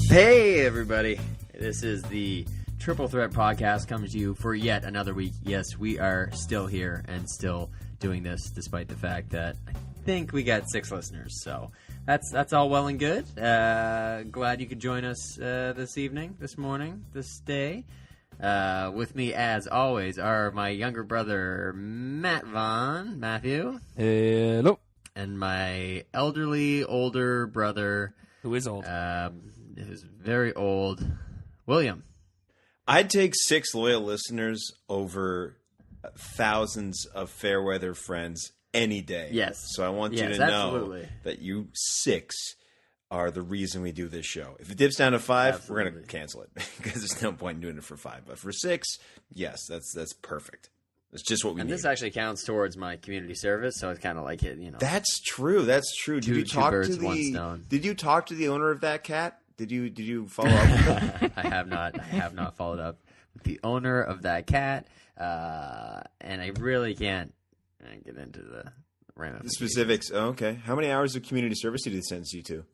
Hey, everybody. This is the Triple Threat Podcast coming to you for yet another week. Yes, we are still here and still doing this despite the fact that I think we got 6 listeners. So that's all well and good. Glad you could join us this evening, this morning, this day. With me, as always, are my younger brother, Matthew. Hello. And my elderly, older brother. Who is old? Who's very old, William. I'd take 6 loyal listeners over thousands of fair weather friends any day. Yes. So I want you to know that you 6 are the reason we do this show. If it dips down to 5, we're going to cancel it because there's no point in doing it for 5. But for 6, yes, that's perfect. That's just what we need. And this actually counts towards my community service, so it's kind of like it, you know. That's true. That's true. Two birds, one stone. Did you talk to the owner of that cat? Did you follow up with him? I have not followed up with the owner of that cat, and I really can't get into the ramifications. The specifics. Oh, okay. How many hours of community service did he send you to?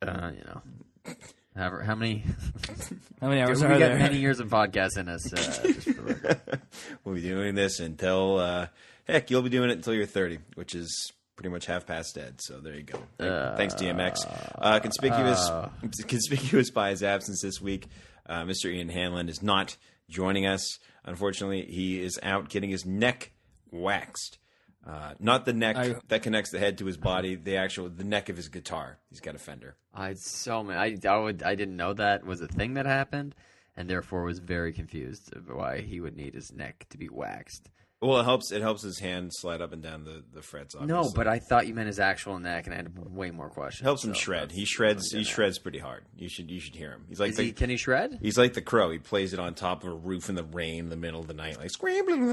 How many hours we are got there? many years of podcast in us. Just for the record. We'll be doing this until heck, you'll be doing it until you're 30, which is pretty much half past dead. So there you go. Thanks, DMX. Conspicuous by his absence this week, Mr. Ian Hanlon is not joining us. Unfortunately, he is out getting his neck waxed. Not the neck that connects the head to his body, the neck of his guitar. He's got a Fender. I didn't know that was a thing that happened, and therefore was very confused of why he would need his neck to be waxed. Well, it helps his hand slide up and down the frets. Obviously. No, but I thought you meant his actual neck, and I had way more questions. It helps him shred. He shreds pretty hard. You should hear him. He's like can he shred? He's like the Crow. He plays it on top of a roof in the rain in the middle of the night, like screaming.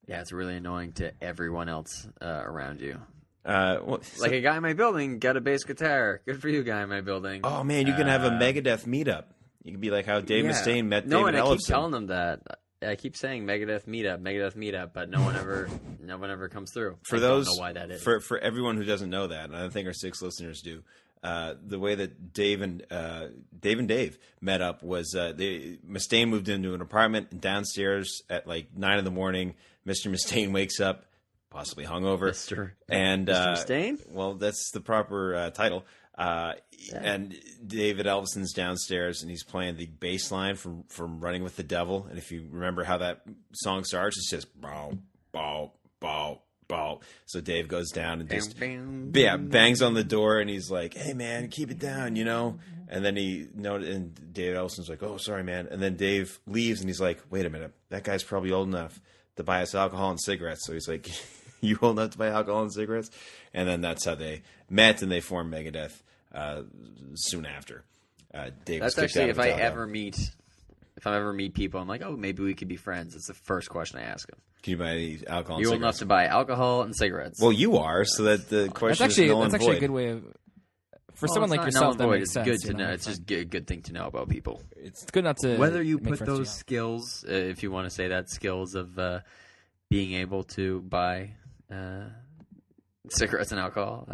Yeah, it's really annoying to everyone else around you. Like a guy in my building got a bass guitar. Good for you, guy in my building. Oh man, you can have a Megadeth meetup. You can be like how Dave Mustaine met David Ellefson. I keep telling them that. I keep saying Megadeth meetup, but no one ever comes through. For don't know why that is. For everyone who doesn't know that, and I think our 6 listeners do, the way that Dave and Dave met up was Mustaine moved into an apartment, and downstairs at like 9 a.m. Mr. Mustaine wakes up, possibly hungover. Mr. Mustaine? Well, that's the proper title. And David Ellefson's downstairs, and he's playing the bass line from Running with the Devil. And if you remember how that song starts, it's just bow, bow, bow, bow. So Dave goes down and just bangs on the door, and he's like, "Hey man, keep it down, you know." And then and David Ellefson's like, "Oh, sorry, man." And then Dave leaves, and he's like, "Wait a minute, that guy's probably old enough to buy us alcohol and cigarettes." So he's like, "You old enough to buy alcohol and cigarettes?" And then that's how they met, and they formed Megadeth soon after. Dave that's actually if I ever meet people, I'm like, oh, maybe we could be friends. It's the first question I ask them. Can you buy alcohol and you cigarettes? old enough to buy alcohol and cigarettes? Well, you are, so that the question is null and void. That's actually a good way of... For someone like yourself, that makes sense. It's good to know. It's just a good thing to know about people. It's good not to... Whether you put those skills, if you want to say that, skills of being able to buy cigarettes and alcohol,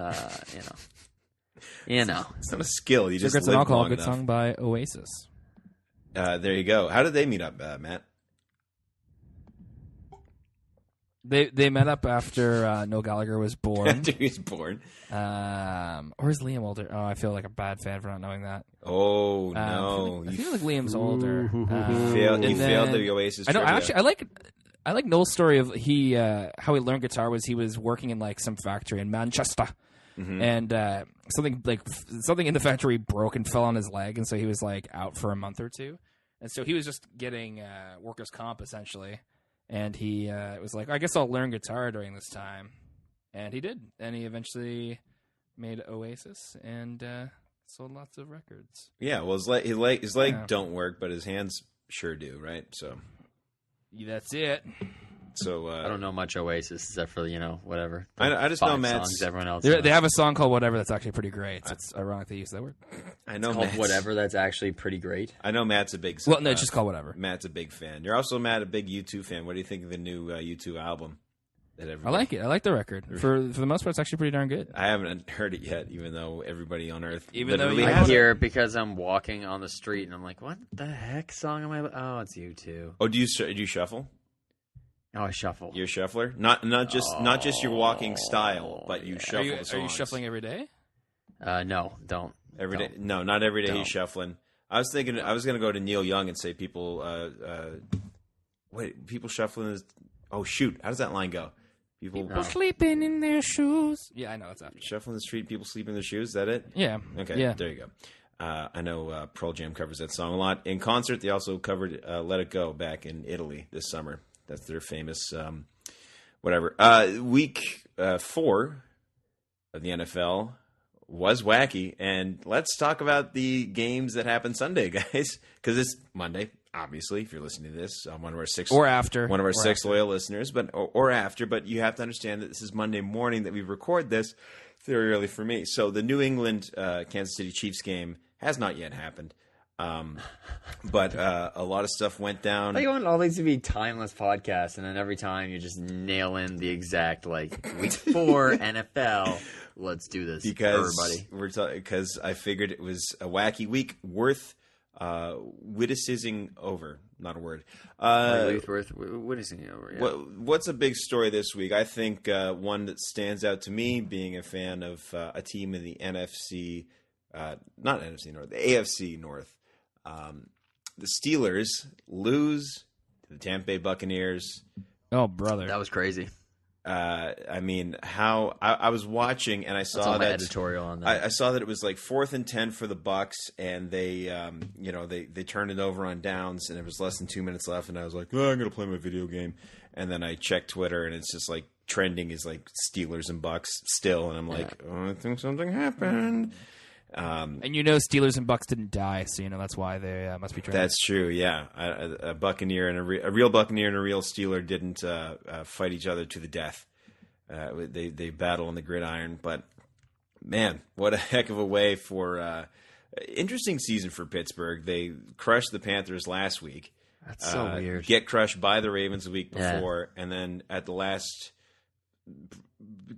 You know. It's not a skill. You just Cigarettes and Alcohol, good song by Oasis. There you go. How did they meet up, Matt? They met up after Noel Gallagher was born. After he was born. Or is Liam older? Oh, I feel like a bad fan for not knowing that. Oh, no. I feel like Liam's older. He failed the Oasis trivia. I like Noel's story of how he learned guitar was he was working in like some factory in Manchester. Mm-hmm. And something in the factory broke and fell on his leg, and so he was like out for a month or two. And so he was just getting workers' comp essentially, and he was like, I guess I'll learn guitar during this time, and he did, and he eventually made Oasis and sold lots of records. Yeah, well, his leg don't work, but his hands sure do, right? So that's it. So I don't know much Oasis except for whatever. I just know Matt's songs everyone else. They have a song called "Whatever" that's actually pretty great. It's ironic they use that word. I know it's called "Whatever." That's actually pretty great. I know Matt's a big. Well, no, it's just called "Whatever." Matt's a big fan. You're also Matt, a big U2 fan. What do you think of the new U2 album? I like it. I like the record. For the most part, it's actually pretty darn good. I haven't heard it yet, even though everybody on Earth. Even though I hear it because I'm walking on the street and I'm like, what the heck song am I? Oh, it's you too. Oh, do you shuffle? Oh, I shuffle. You're a shuffler, not just your walking style, but you shuffle. Are you shuffling every day? No, don't. Every day? No, not every day. He's shuffling. I was thinking I was going to go to Neil Young and say people. People shuffling is. Oh shoot! How does that line go? People sleeping in their shoes. Yeah, I know it's after. Shuffling the street, people sleep in their shoes. Is that it? Yeah. Okay. Yeah. There you go. I know Pearl Jam covers that song a lot. In concert, they also covered "Let It Go" back in Italy this summer. That's their famous whatever. Week 4 of the NFL was wacky, and let's talk about the games that happened Sunday, guys, because it's Monday. Obviously, if you're listening to this, one of our six loyal listeners, but or after. But you have to understand that this is Monday morning that we record this. It's very early for me. So the New England Kansas City Chiefs game has not yet happened. But a lot of stuff went down. I want all these to be timeless podcasts, and then every time you just nail in the exact week 4 NFL. Let's do this, everybody. Because I figured it was a wacky week worth witticising over. Not a word. Worth witticising over. Yeah. What's a big story this week? I think one that stands out to me, being a fan of a team in the NFC, not NFC North, the AFC North. The Steelers lose to the Tampa Bay Buccaneers. Oh, brother. That was crazy. I mean, how I was watching and I saw that editorial on that. I saw that it was 4th and 10 for the Bucs, and they they turned it over on downs, and it was less than 2 minutes left, and I was like, oh, I'm gonna play my video game, and then I checked Twitter, and it's just trending is Steelers and Bucs still, and I'm like, oh, I think something happened. And Steelers and Bucks didn't die, so that's why they must be trending. That's true, yeah. A Buccaneer and a real Buccaneer and a real Steeler didn't fight each other to the death. They battle on the gridiron, but man, what a heck of a way for interesting season for Pittsburgh. They crushed the Panthers last week. That's so weird. Get crushed by the Ravens the week before, and then at the last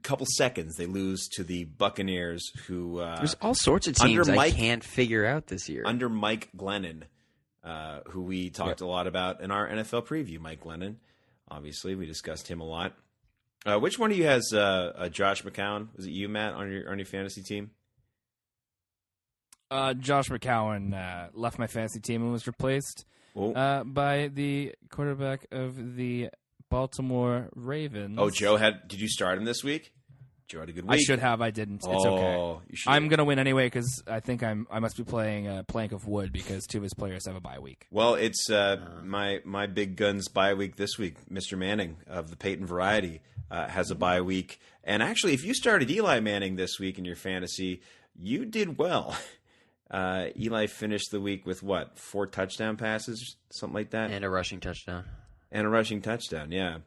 couple seconds they lose to the Buccaneers, who there's all sorts of teams I can't figure out this year under Mike Glennon, who we talked a lot about in our NFL preview. Mike Glennon, obviously, we discussed him a lot. Which one of you has Josh McCown? Was it you, Matt, on your fantasy team? Josh McCown left my fantasy team and was replaced by the quarterback of the Baltimore Ravens. Oh, did you start him this week? Joe had a good week. I should have. I didn't. It's okay. I'm going to win anyway because I think I must be playing a plank of wood because 2 of his players have a bye week. Well, it's my big guns bye week this week. Mr. Manning of the Peyton variety has a bye week. And actually, if you started Eli Manning this week in your fantasy, you did well. Eli finished the week with 4 touchdown passes, something like that? And a rushing touchdown. Yeah.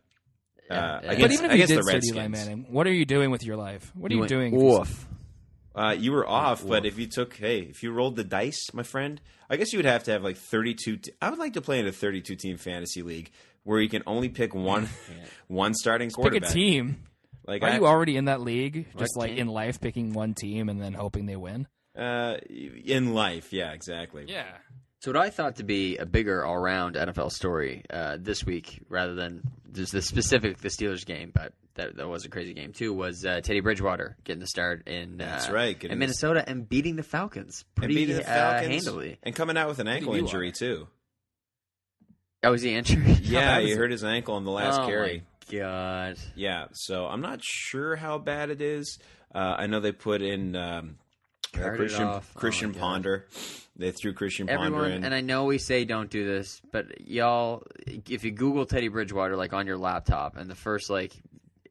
But even if you did start Eli Manning, what are you doing with your life? What are you doing? Off. You were off, but if you rolled the dice, my friend, I guess you would have to have 32. I would like to play in a 32-team fantasy league where you can only pick one starting quarterback. Pick a team. Are you already in that league? Just in life, picking one team and then hoping they win? In life, yeah, exactly. Yeah. So what I thought to be a bigger all-round NFL story this week, rather than just the Steelers game, but that was a crazy game too, was Teddy Bridgewater getting the start in Minnesota and beating the Falcons handily. And coming out with an ankle injury too. Oh, was he injured? Yeah, he hurt his ankle on the last carry. Oh, my God. Yeah, so I'm not sure how bad it is. I know they put in Christian Ponder. They threw Christian Ponder in. And I know we say don't do this, but y'all, if you Google Teddy Bridgewater on your laptop, and the first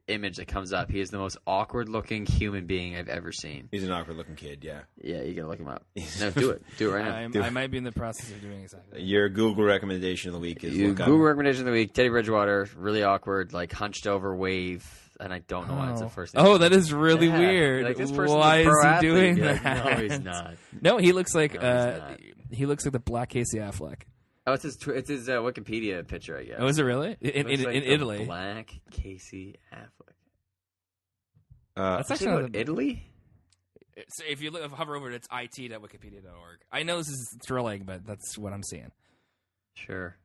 image that comes up, he is the most awkward-looking human being I've ever seen. He's an awkward-looking kid, yeah. Yeah, you gotta look him up. No, do it. Do it right now. I might be in the process of doing exactly. Your Google recommendation of the week is recommendation of the week: Teddy Bridgewater, really awkward, hunched over wave. And I don't know why it's the first thing. Oh, that is really weird. Why is he doing that? No, he's not. No, he looks like the black Casey Affleck. Oh, it's his Wikipedia picture, I guess. Oh, is it really? In Italy. Black Casey Affleck. That's actually not Italy? So if you hover over it, it's it.wikipedia.org. I know this is thrilling, but that's what I'm seeing. Sure.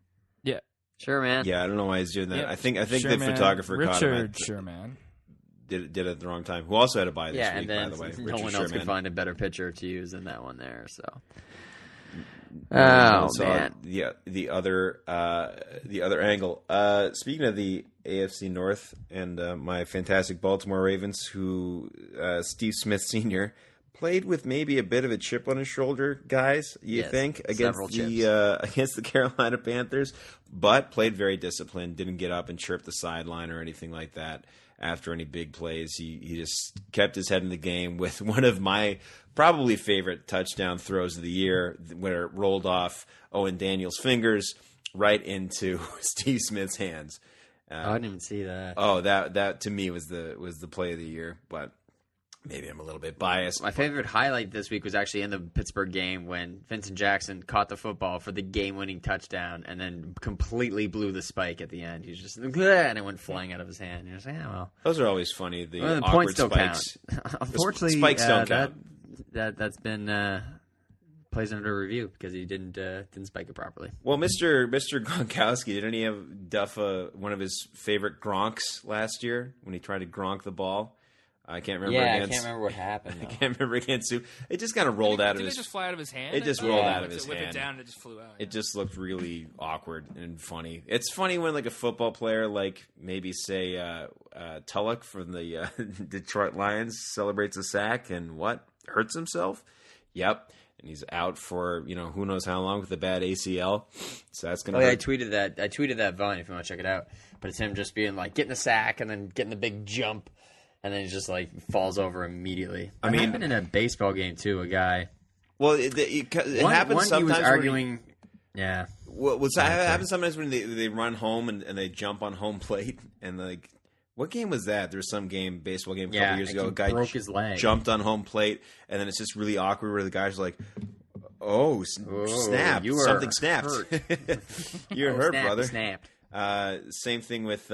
Yeah. Sure, man. Yeah, I don't know why he's doing that. Yeah. I think Sherman, the photographer caught him. Richard Sherman. Did it at the wrong time. Who also had a buy this week, and then by the way. no Richard one else could Sherman. find a better picture to use than that one there. So, man. The other angle. Speaking of the AFC North and my fantastic Baltimore Ravens, who Steve Smith Sr. played with maybe a bit of a chip on his shoulder, guys. You think against the Carolina Panthers, but played very disciplined. Didn't get up and chirp the sideline or anything like that. After any big plays, he just kept his head in the game with one of my probably favorite touchdown throws of the year, where it rolled off Owen Daniel's fingers right into Steve Smith's hands. I didn't even see that. Oh, that to me was the play of the year, but maybe I'm a little bit biased. My favorite highlight this week was actually in the Pittsburgh game when Vincent Jackson caught the football for the game-winning touchdown and then completely blew the spike at the end. He was just, and it went flying out of his hand. You're just like, well. Those are always funny. The awkward points still spikes. Count. Unfortunately, spikes don't count. That's been plays under review because he didn't spike it properly. Well, Mr. Gronkowski, didn't he have Duff one of his favorite Gronks last year when he tried to Gronk the ball? I can't remember. I can't remember what happened. I can't remember against who. It just kind of rolled out of his. Did it just fly out of his hand? It just rolled out of his Whip hand. It down and it just flew out. It just looked really awkward and funny. It's funny when like a football player, like maybe say Tulloch from the Detroit Lions, celebrates a sack and hurts himself. Yep. And he's out for who knows how long with a bad ACL. So that's gonna. I tweeted that Vine if you want to check it out. But it's him just being like getting the sack and then getting the big jump. And then he just falls over immediately. I mean, happened in a baseball game too. A guy. Well, it happens sometimes. He was arguing. Yeah. Happens sometimes when they run home and they jump on home plate and what game was that? There was some baseball game a couple years ago. A guy broke his leg, jumped on home plate, and then it's just really awkward where the guy's like, "Oh, snap! Something snapped. You're hurt, brother." Snapped. Same thing with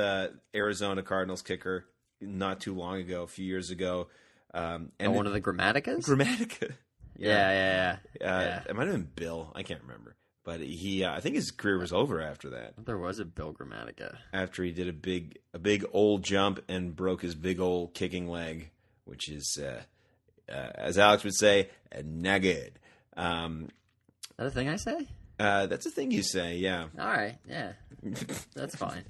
Arizona Cardinals kicker. Not too long ago, a few years ago. And one of the Grammaticas? Grammatica. Yeah. It might have been Bill. I can't remember. But he, I think his career was over after that. There was a Bill Grammatica. After he did a big old jump and broke his big old kicking leg, which is, as Alex would say, not good. Is that a thing I say? That's a thing you say, yeah. All right, yeah. That's fine.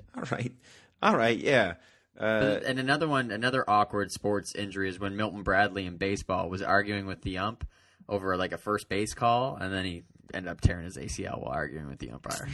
All right, yeah. And another awkward sports injury is when Milton Bradley in baseball was arguing with the ump over a first base call, and then he ended up tearing his ACL while arguing with the umpire.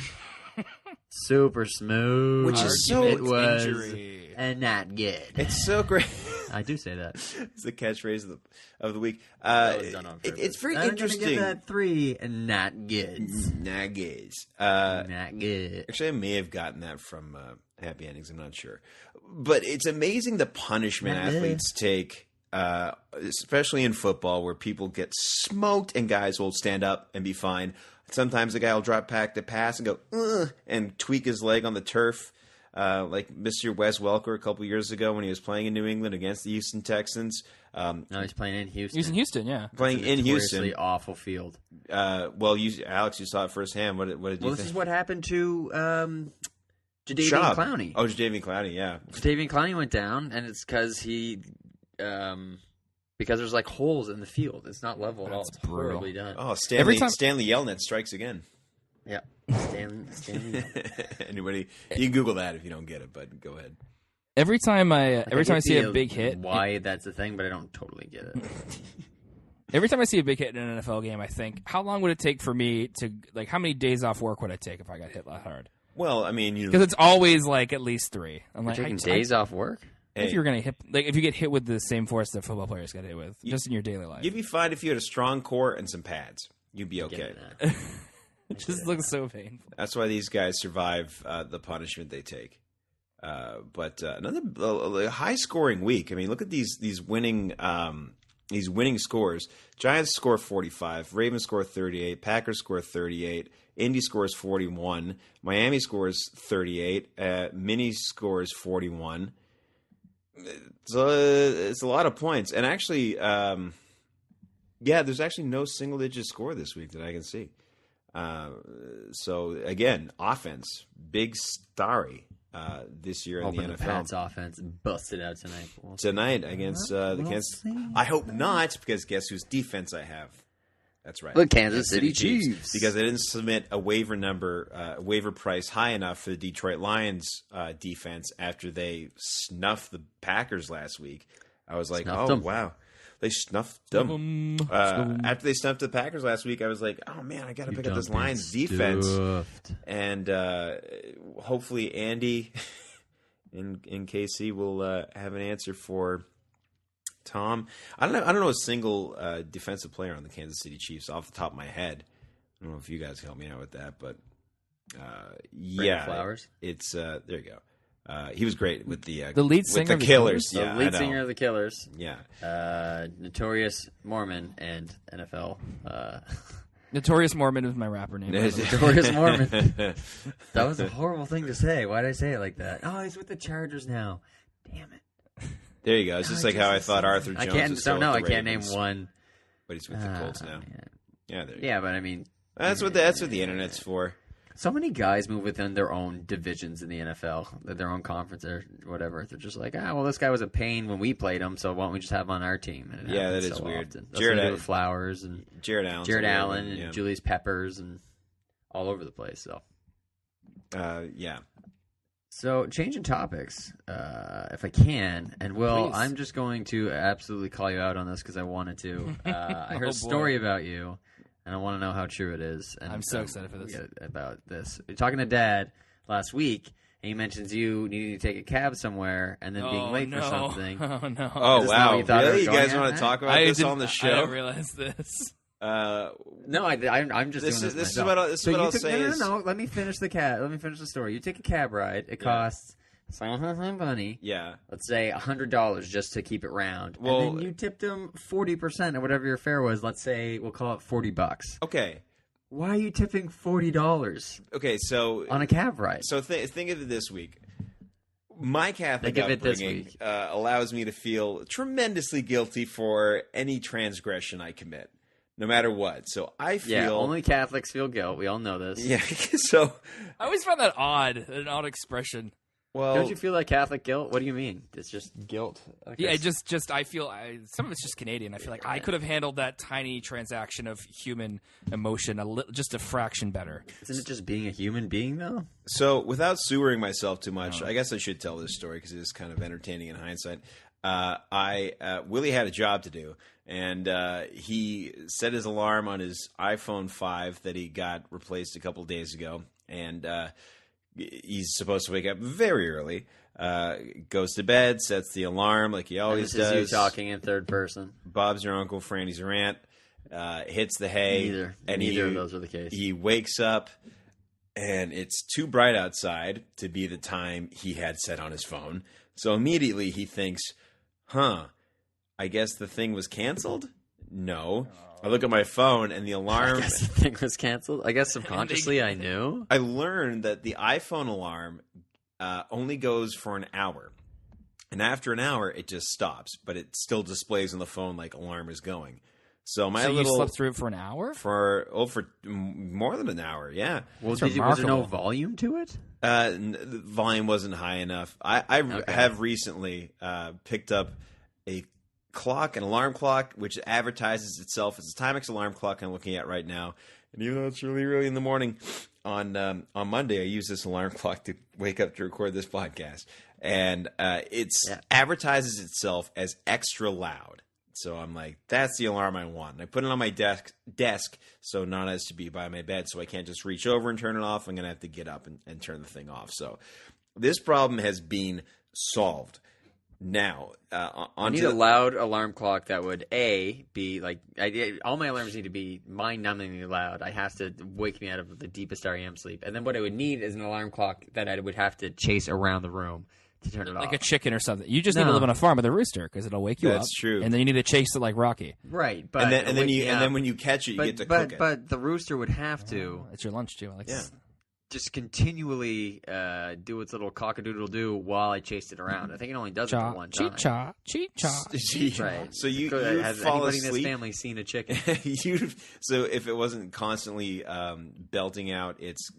Super smooth. Which is injury. And not good. It's so great. I do say that. It's the catchphrase of the week. It's very interesting. I'm gonna give that 3 not goods. Not goods. Not good. Actually, I may have gotten that from Happy Endings. I'm not sure. But it's amazing the punishment athletes take, especially in football, where people get smoked and guys will stand up and be fine. Sometimes a guy will drop back to pass and go, ugh, and tweak his leg on the turf. Like Mr. Wes Welker a couple years ago when he was playing in New England against the Houston Texans. No, he's playing in Houston. He's in Houston, yeah. Playing in Houston. Awful field. Alex, you saw it firsthand. What did you think? Well, this is what happened to Jadeveon Clowney. Oh, Jadeveon Clowney, yeah. Jadeveon Clowney went down, and it's because because there's holes in the field. It's not level at all. It's horribly done. Oh, Stanley Yelnant strikes again. Yeah, Stanley. Anybody, you can Google that if you don't get it, but go ahead. Every time I see a big hit, why that's the thing, but I don't totally get it. Every time I see a big hit in an NFL game, I think, how long would it take for me to how many days off work would I take if I got hit that hard? Well, I mean, because it's always at least 3. I'm taking days off work. If you're gonna hit, if you get hit with the same force that football players get hit with, just in your daily life, you'd be fine if you had a strong core and some pads. You'd be okay. It just looks so painful. That's why these guys survive the punishment they take. But another high-scoring week. I mean, look at these winning these winning scores. Giants score 45, Ravens score 38, Packers score 38, Indy scores 41, Miami scores 38, Minnie scores 41. It's a lot of points. And actually, there's actually no single-digit score this week that I can see. So, again, offense, big starry this year in the NFL. The Pats offense busted out tonight. Tonight against the Kansas. I hope not, because guess whose defense I have? That's right. The Kansas City Chiefs. Because I didn't submit a waiver price high enough for the Detroit Lions defense after they snuffed the Packers last week. I was like, wow. They snuffed them. After they snuffed the Packers last week, I was like, oh, man, I got to pick up this Lions defense. And hopefully Andy in KC will have an answer for Tom. I don't know a single defensive player on the Kansas City Chiefs off the top of my head. I don't know if you guys can help me out with that, but Flowers. It's there you go. He was great with the lead singer with the Killers. The lead singer of the Killers. Yeah. Notorious Mormon and NFL. Notorious Mormon is my rapper name. Notorious Mormon. That was a horrible thing to say. Why did I say it like that? Oh, he's with the Chargers now. Damn it. There you go. It's just like how I thought Arthur Jones was still with the I can't Ravens, name one. but he's with the Colts now. Yeah, there you go. Yeah, but I mean, That's what the internet's for. so many guys move within their own divisions in the NFL, their own conference or whatever. They're just like, well, this guy was a pain when we played him, so why don't we just have him on our team? And that is weird. Jared Flowers and Jared Allen and Julius Peppers and all over the place. So, yeah. So, changing topics, if I can, and Will, Please. I'm just going to absolutely call you out on this because I wanted to. I heard a story about you, and I want to know how true it is. And I'm so excited for this. About this. You're talking to Dad last week, and he mentions you needing to take a cab somewhere and then being late for something. Oh, no. Oh, wow. Really? You guys want to talk about this on the show? I didn't realize this. No, I'm just doing this. This is what I'll say. No. Let me finish the cab. Let me finish the story. You take a cab ride. It costs some money. Yeah. Let's say $100 just to keep it round. Well, and then you tipped them 40% or whatever your fare was. Let's say we'll call it $40. Okay. Why are you tipping $40? Okay, so on a cab ride. So think of it this week. My Catholic Think of it this upbringing week. allows me to feel tremendously guilty for any transgression I commit, no matter what. So I feel only Catholics feel guilt. We all know this. Yeah. So I always found that an odd expression. Well, don't you feel like Catholic guilt? What do you mean? It's just guilt. Yeah, just I feel some of it's just Canadian. I feel like I could have handled that tiny transaction of human emotion just a fraction better. Isn't it just being a human being though? So without sewering myself too much, I guess I should tell this story because it is kind of entertaining in hindsight. Willie had a job to do, and he set his alarm on his iPhone 5 that he got replaced a couple days ago, and he's supposed to wake up very early, goes to bed, sets the alarm like he always does. This is you talking in third person. Bob's your uncle, Franny's your aunt, hits the hay. Neither of those are the case. He wakes up, and it's too bright outside to be the time he had set on his phone. So immediately he thinks, I guess the thing was canceled? No. I look at my phone and the alarm. I guess the thing was canceled. I guess subconsciously I knew. I learned that the iPhone alarm only goes for an hour. And after an hour, it just stops. But it still displays on the phone like alarm is going. So you slept through it for an hour? For more than an hour, yeah. Was there no volume to it? The volume wasn't high enough. I have recently picked up an alarm clock, which advertises itself as a Timex alarm clock I'm looking at right now. And even though it's really early in the morning, on Monday I use this alarm clock to wake up to record this podcast, and advertises itself as extra loud. So I'm like, that's the alarm I want. And I put it on my desk so not as to be by my bed, so I can't just reach over and turn it off. I'm going to have to get up and turn the thing off. So this problem has been solved. Now, I need a loud alarm clock that would be like all my alarms need to be mind-numbingly loud. I have to wake me out of the deepest REM sleep, and then what I would need is an alarm clock that I would have to chase around the room to turn it like off. a chicken or something. You just need to live on a farm with a rooster because it'll wake you up. That's true. And then you need to chase it like Rocky. Right, but and then when you catch it, you get to cook it. But the rooster would have to. It's your lunch too. I like that. Just continually do its little cock-a-doodle-doo while I chased it around. I think it only does it for one time. Cheat-cha, cheat-cha. Right. So you has fall anybody asleep? in this family seen a chicken? So if it wasn't constantly belting out its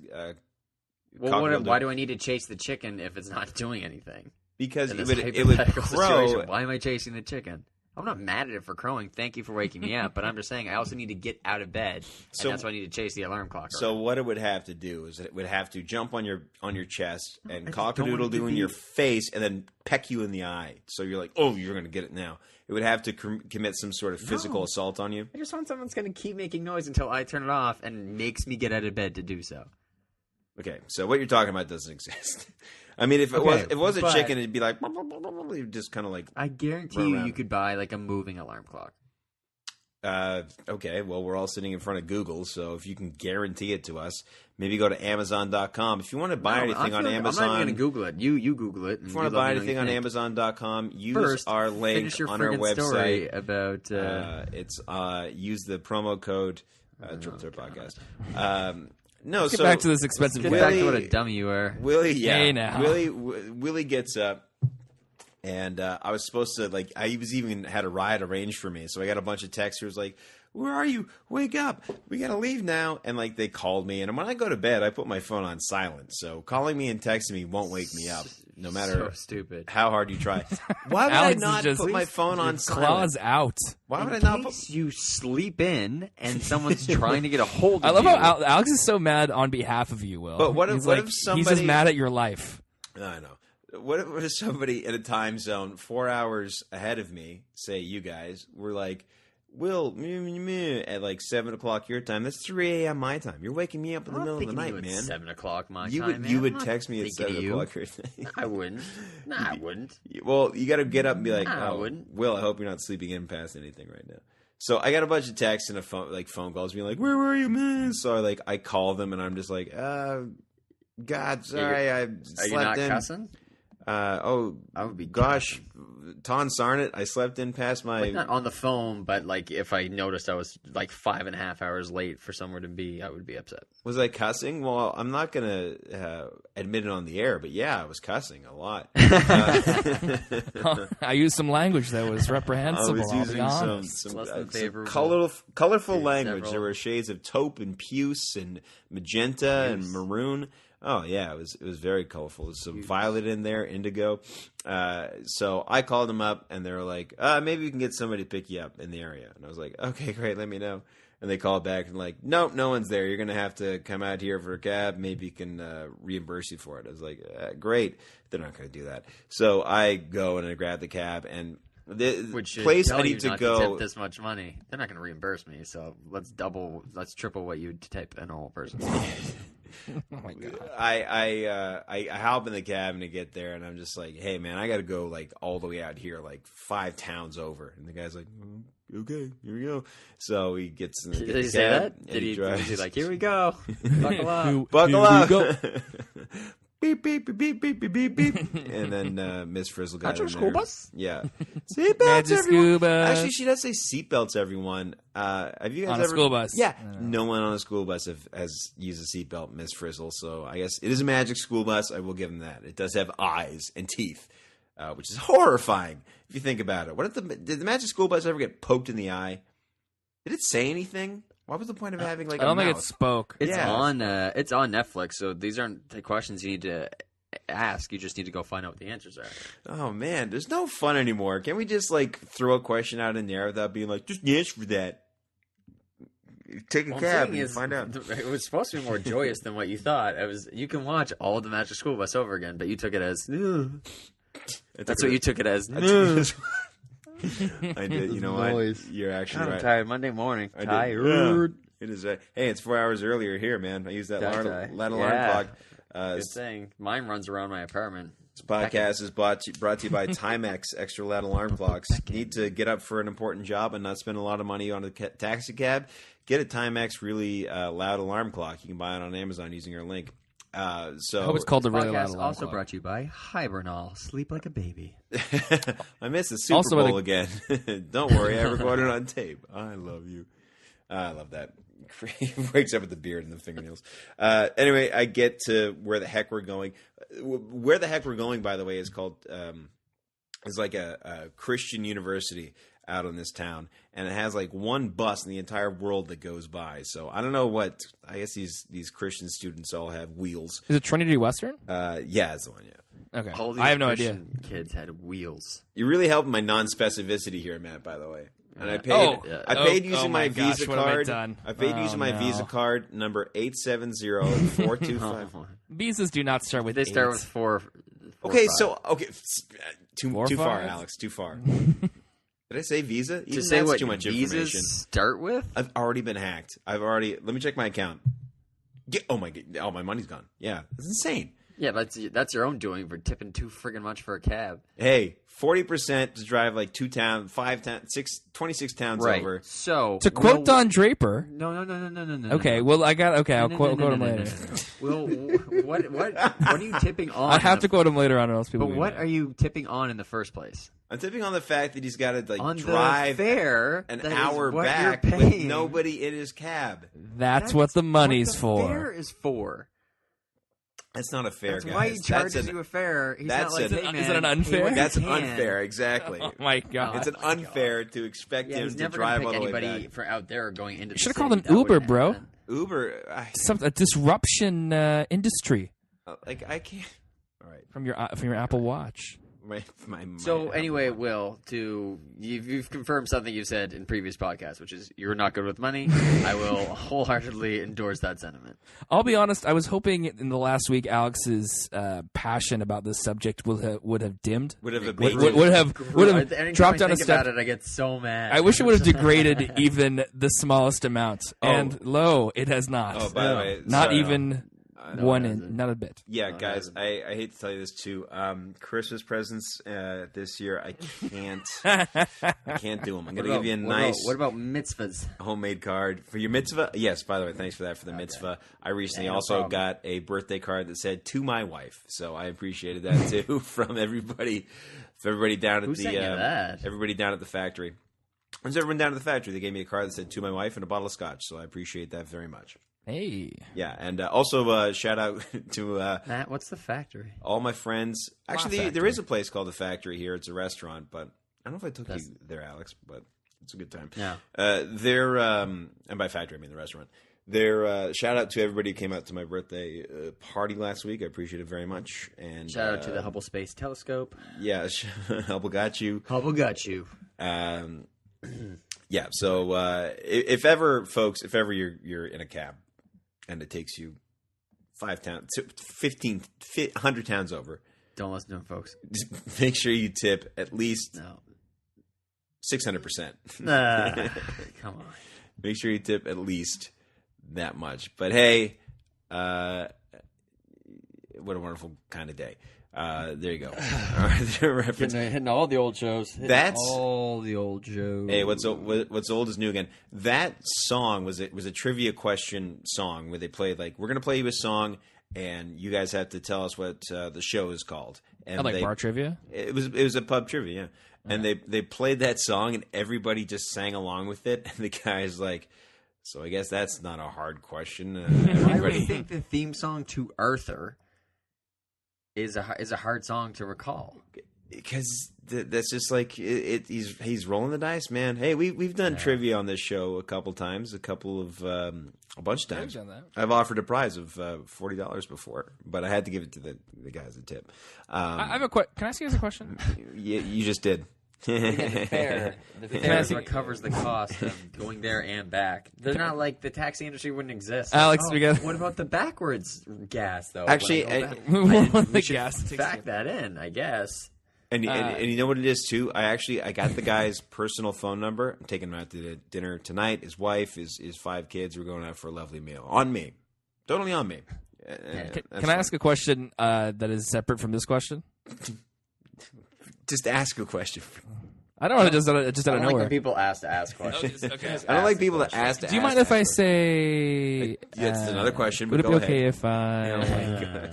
why do I need to chase the chicken if it's not doing anything? Because In this it would hypothetical crow. situation, why am I chasing the chicken? I'm not mad at it for crowing. Thank you for waking me up. But I'm just saying I also need to get out of bed. And that's why I need to chase the alarm clock. So what it would have to do is it would have to jump on your chest and cock-a-doodle-doo in your face and then peck you in the eye. So you're like, oh, you're going to get it now. It would have to commit some sort of physical assault on you. I just want someone that's going to keep making noise until I turn it off and makes me get out of bed to do so. Okay, so what you're talking about doesn't exist. I mean, if it was a chicken, it'd be like just kind of like. I guarantee you could buy like a moving alarm clock. Okay, well, we're all sitting in front of Google, so if you can guarantee it to us, maybe go to Amazon.com. If you want to buy anything on Amazon, I'm not even going to Google it. You Google it. If you want to buy anything on Amazon.com, use our link on our website. Story about use the promo code Triple Threat Podcast. Let's get back to this expensive. Get back to what a dummy you are. Willie, Hey now. Willie gets up, and I was supposed to I was even had a ride arranged for me, so I got a bunch of texters like, "Where are you? Wake up! We gotta leave now!" And they called me, and when I go to bed, I put my phone on silent, so calling me and texting me won't wake me up, no matter how hard you try. Why would I not put my phone on silent? Claws out. Why would I not put you sleep in and someone's trying to get a hold of you? I love how Alex is so mad on behalf of you, Will. But what if somebody... He's just mad at your life. I know. What if somebody in a time zone 4 hours ahead of me, say you guys, were like, Will, at like 7 o'clock your time. That's 3 a.m. my time. You're waking me up in the middle of the night, man. 7 o'clock my time. You would text me at 7 o'clock your time. I wouldn't. No, I wouldn't. Well, you got to get up and be like, I wouldn't. Will, I hope you're not sleeping in past anything right now. So I got a bunch of texts and phone calls being like, where were you, man? So I call them and I'm just like, God, sorry, I slept in. Are you not cussing? I would be. Gosh, Ton Sarnet, I slept in past my. Not on the phone, but if I noticed I was 5.5 hours late for somewhere to be, I would be upset. Was I cussing? Well, I'm not gonna admit it on the air, but yeah, I was cussing a lot. I used some language that was reprehensible. I was using some colorful language. There were shades of taupe and puce and magenta and maroon. Oh yeah, it was very colorful. There's some violet in there, indigo. So I called them up, and they were like, "Maybe we can get somebody to pick you up in the area." And I was like, "Okay, great, let me know." And they called back and "Nope, no one's there. You're gonna have to come out here for a cab. Maybe you can reimburse you for it." I was like, "Great." They're not gonna do that. So I go and I grab the cab and. The place I need to go. Tip this much money, they're not going to reimburse me. So let's triple what you tip a normal person. Oh my god! I hop in the cab and I get there and I'm just like, hey man, I got to go all the way out here, 5 towns over. And the guy's like, okay, here we go. So he gets in the Did he say that? Did he like, here we go, buckle up, buckle up. Beep, beep, beep, beep, beep, beep, beep. And then Miss Frizzle got in there. School bus? Yeah. Seatbelts, everyone. School bus. Actually, she does say seatbelts, everyone. Have you guys on a school bus? Yeah. No one on a school bus has used a seatbelt, Miss Frizzle. So I guess it is a magic school bus. I will give them that. It does have eyes and teeth, which is horrifying if you think about it. Did the magic school bus ever get poked in the eye? Did it say anything? What was the point of having I don't think it spoke. It's on Netflix, so these aren't the questions you need to ask. You just need to go find out what the answers are. Oh man, there's no fun anymore. Can't we just throw a question out in the air without being like, just answer for that? Take a cab and find out. It was supposed to be more joyous than what you thought. You can watch all of the Magic School Bus over again, but you took it as. That's what you took it as. I did. You know what? You're actually right. I'm tired. Monday morning. Tired. Yeah. It is. Hey, it's 4 hours earlier here, man. I used that alarm clock. Good thing. Mine runs around my apartment. This podcast is brought to you by Timex extra loud alarm clocks. Need to get up for an important job and not spend a lot of money on a taxi cab? Get a Timex really loud alarm clock. You can buy it on Amazon using our link. So I hope it's called the really loud Podcast alarm also clock. brought to you by Hibernal. Sleep like a baby. I missed the Super Also, Bowl again. Don't worry, I recorded it on tape. I love you. I love that. He wakes up with the beard and the fingernails. Anyway, I get to where the heck we're going. Where the heck we're going, by the way, is called is like a Christian university out in this town, and it has like one bus in the entire world that goes by. So I don't know what. I guess these Christian students all have wheels. Is it Trinity Western? Yeah, it's the one. Yeah. Okay. All these I have no Christian idea. kids had wheels. You really helped my non-specificity here, Matt. By the way. And I paid. Oh. I paid Oh, using oh my my gosh, Visa what have I card. done? I paid Oh, using my no. Visa card number 870-425. Visas do not start with They start eight. with four. Okay, five. too Four, far, five? Alex. Too far. Did I say Visa? Even To say that's what too much visas information. start with? I've already been hacked. Let me check my account. Oh my money's gone. Yeah, it's insane. Yeah, that's your own doing for tipping too friggin' much for a cab. Hey, 40% to drive like 26 towns Right. over. So To quote Don Draper. No. Okay, well, I got. Okay, I'll No, quote no, him no, no, later. no. Well, what are you tipping on? I have to quote him later on, or else people. But what are you tipping on in the first place? I'm tipping on the fact that he's got to like On drive the fare, an that is hour what back you're with paying. nobody in his cab. That's what the money's what the for. Fare is for. That's not a fare, That's guys. why he charges That's you a fare. He's that's not like, an- hey, man, is it an pay unfair? what you That's can. unfair, exactly. Oh my god! It's an unfair to expect Yeah, him he's to never drive gonna all pick the way anybody back. for out there going into. You should the have called city. an That Uber, wouldn't bro. happen. Uber, A disruption industry like I can't. All right, from your Apple Watch. my So anyway, Will, you've confirmed something you said in previous podcasts, which is you're not good with money. I will wholeheartedly endorse that sentiment. I'll be honest. I was hoping in the last week Alex's passion about this subject would have dimmed. would have Would abated. have Anytime dropped I down a think step. about it, I get so mad. I wish it would have degraded even the smallest amount. Oh. And lo, it has not. Oh, by the way, not sorry. even not a bit. Yeah, guys, I hate to tell you this too. Christmas presents this year, I can't do them. I'm gonna give you a nice. What about mitzvahs? homemade card for your mitzvah. Yes, by the way, thanks for that for the mitzvah. I recently Yeah, no also problem. got a birthday card that said "to my wife," so I appreciated that too from everybody. For everybody down at Who sent you that? everybody down at the factory. There's everyone down at the factory. They gave me a card that said "to my wife" and a bottle of scotch, so I appreciate that very much. Hey, Yeah, and also shout out to Matt, what's the factory? all my friends. Actually, there Factory. is a place called the Factory here. It's a restaurant, but I don't know if I took you there, Alex, but it's a good time. Yeah. They're and by factory I mean the restaurant. They're shout out to everybody who came out to my birthday party last week. I appreciate it very much. And Shout out to the Hubble Space Telescope. yeah, Hubble got you. Hubble got you. Yeah. So if ever, folks, if ever you're in a cab and it takes you 5 towns, 15, 100 towns over, Don't listen to him, folks. just make sure you tip at least No. 600%. Come on. Make sure you tip at least that much. But hey, what a wonderful kind of day. There you go. Reference. Hitting all the old shows. That's- all the old shows. Hey, what's old is new again. That song was a trivia question song where they played like, we're gonna play you a song and you guys have to tell us what the show is called. And I like bar trivia. It was a pub trivia, yeah. And they played that song and everybody just sang along with it. And the guy's like, so I guess that's not a hard question. I would Everybody, think the theme song to Arthur is a hard song to recall. because that's just like he's rolling the dice, man. Hey, we've done trivia on this show a couple times, a bunch of times. I've done that. I've offered a prize of $40 before, but I had to give it to the guy as a tip. I have a question. Can I ask you guys a question? You just did. The fare ask you- recovers the cost of going there and back. They're not like the taxi industry wouldn't exist. Alex, we got- what about the backwards gas though? Actually, When I go back? The we should gas takes fact that in, I guess. And you know what it is too? I got the guy's personal phone number. I'm taking him out to dinner tonight. His wife, his 5 kids. We're going out for a lovely meal on me, totally on me. Can I ask a question that is separate from this question? Just ask a question. I don't want to just out I of don't like nowhere. when people ask to ask questions. I don't like people to ask. Do you mind if I say? That's another question. Would it But be go okay ahead. if I?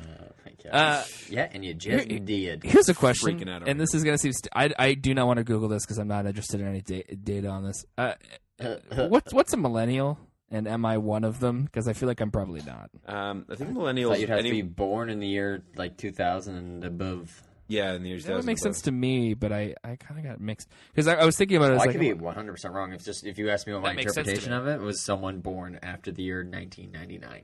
Yeah, and you just did. Here's a question, Freaking out and this is going to seem. I do not want to Google this because I'm not interested in any data on this. What's a millennial, and am I one of them? Because I feel like I'm probably not. I think millennials. Thought you'd have to be born in the year like 2000 and above. Yeah, in the years. That would make sense to me, but I kind of got mixed because I was thinking about it. I I could be 100% wrong. If you ask me what my That makes sense to interpretation me. of it was, someone born after the year 1999.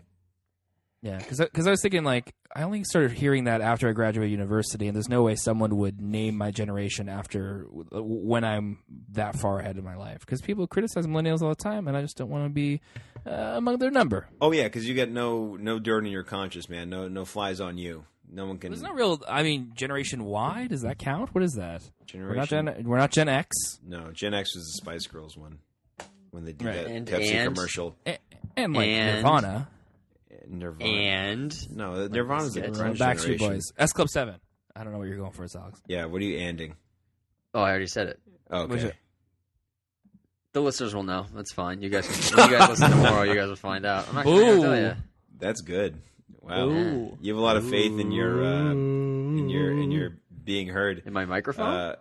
Yeah, because I was thinking like I only started hearing that after I graduated university, and there's no way someone would name my generation after when I'm that far ahead in my life. Because people criticize millennials all the time, and I just don't want to be among their number. Oh yeah, because you get no dirt in your conscience, man. No flies on you. No one can. There's no real. I mean, Generation Y, does that count? What is that? Generation. We're not Gen X. No, Gen X was the Spice Girls one when they did Right. that And- Pepsi and- commercial. And like And- Nirvana, Nirvana. And No, Nirvana's a Like grunge Backstreet generation. Boys, S Club 7. I don't know what you're going for, Alex. Yeah, what are you anding? I already said it. Was Okay. it- The listeners will know. That's fine. You guys, when you guys listen tomorrow, you guys will find out. I'm not going to tell you. That's good. Wow. Ooh. You have a lot of faith in your being heard. In my microphone?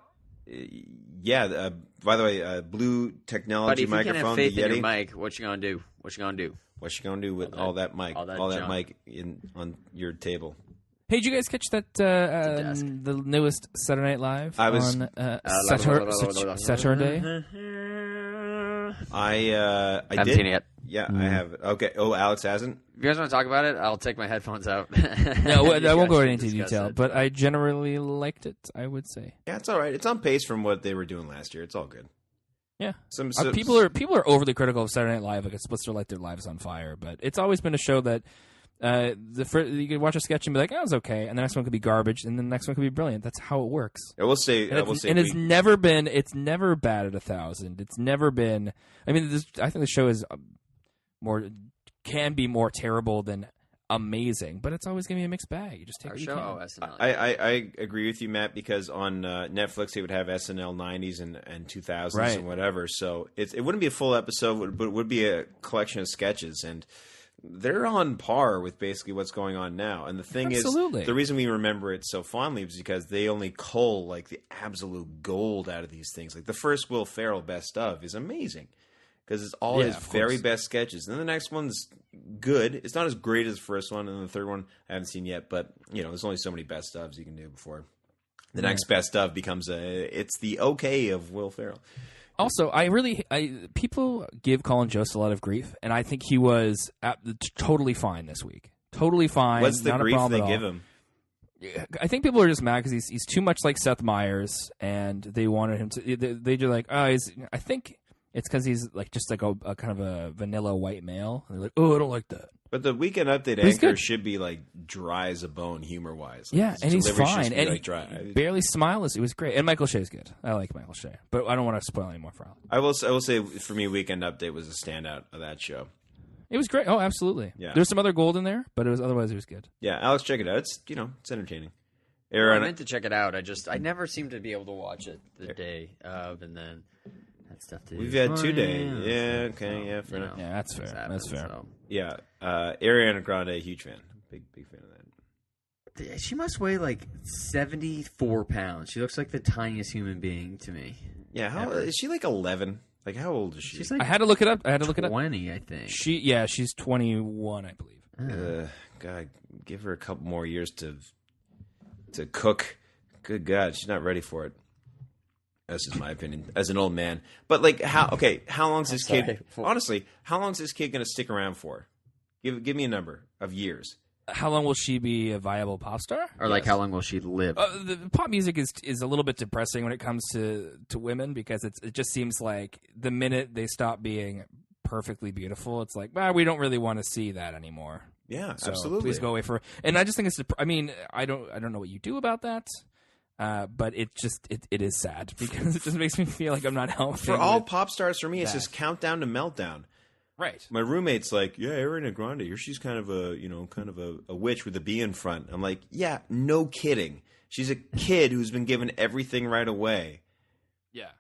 Yeah. By the way, Blue But Technology if you can have microphone, faith the in Yeti. your mic, what you gonna do? What you gonna do? What you gonna do with All that- all that mic, all that all that junk. mic on your table? Hey, did you guys catch that desk. the newest Saturday Night Live I was- on Saturday? I haven't did. seen it yet. Yeah, I have. Okay. Oh, Alex hasn't. If you guys want to talk about it, I'll take my headphones out. No, I won't go You guys into can discuss detail, it. but I generally liked it, I would say. Yeah, it's all right. It's on pace from what they were doing last year. It's all good. Yeah. Some People are overly critical of Saturday Night Live, like it's supposed to light their lives on fire, but it's always been a show that you could watch a sketch and be like, "Oh, it was okay," and the next one could be garbage, and the next one could be brilliant. That's how it works. I will say. And, it's never bad at 1,000. It's never been. I mean, I think the show is can be more terrible than amazing, but it's always gonna be a mixed bag. You just take Our what you show, can. SNL. I agree with you, Matt, because on Netflix they would have SNL 90s and 2000s Right. and whatever. So it wouldn't be a full episode, but it would be a collection of sketches, and they're on par with basically what's going on now. And the thing Absolutely. is, the reason we remember it so fondly is because they only cull like the absolute gold out of these things. Like the first Will Ferrell best of is amazing because it's all his of very course. best sketches. And then the next one's good. It's not as great as the first one, and the third one I haven't seen yet. But there's only so many best ofs you can do before the next best of becomes it's the okay of Will Ferrell. Also, people give Colin Jost a lot of grief, and I think he was totally fine this week. Totally fine. What's the not a grief problem they at give all. him? I think people are just mad because he's too much like Seth Meyers, and they wanted him to. They're like, I think it's because he's like just like a kind of a vanilla white male. And they're like, I don't like that. But the Weekend Update he's anchor good. should be like dry as a bone, humor wise. Yeah, and he's fine, and like he dry. barely smileless. It was great, and Michael Shea's good. I like Michael Shea, but I don't want to spoil any more for Alex. I will say for me, Weekend Update was a standout of that show. It was great. Oh, absolutely. Yeah. There's some other gold in there, but otherwise it was good. Yeah, Alex, check it out. It's it's entertaining. I Aaron, meant to check it out. I never seem to be able to watch it the day of, and then that stuff too. we've had 2 days. Yeah, okay, yeah, fair enough. Yeah, that's fair. things happen, That's fair. so. Yeah, Ariana Grande, huge fan. Big fan of that. She must weigh like 74 pounds. She looks like the tiniest human being to me. Yeah, how Ever. is she? Like 11? Like how old is she? She's like I had to look it up. 20, I think. She's 21, I believe. God, give her a couple more years to cook. Good God, she's not ready for it. That's just my opinion as an old man. But like, how long is this kid? Honestly, how long is this kid going to stick around for? Give me a number of years. How long will she be a viable pop star? Or like, how long will she live? The pop music is a little bit depressing when it comes to women because it just seems like the minute they stop being perfectly beautiful, it's like, we don't really want to see that anymore. Yeah, So absolutely. please go away for. And I just think it's. I mean, I don't know what you do about that. But it is sad because it just makes me feel like I'm not helping. For all with- pop stars, for me, it's that. just countdown to meltdown. right. My roommate's like, yeah, Ariana Grande, she's kind of a witch with a B in front. I'm like, yeah, no kidding. She's a kid who's been given everything right away.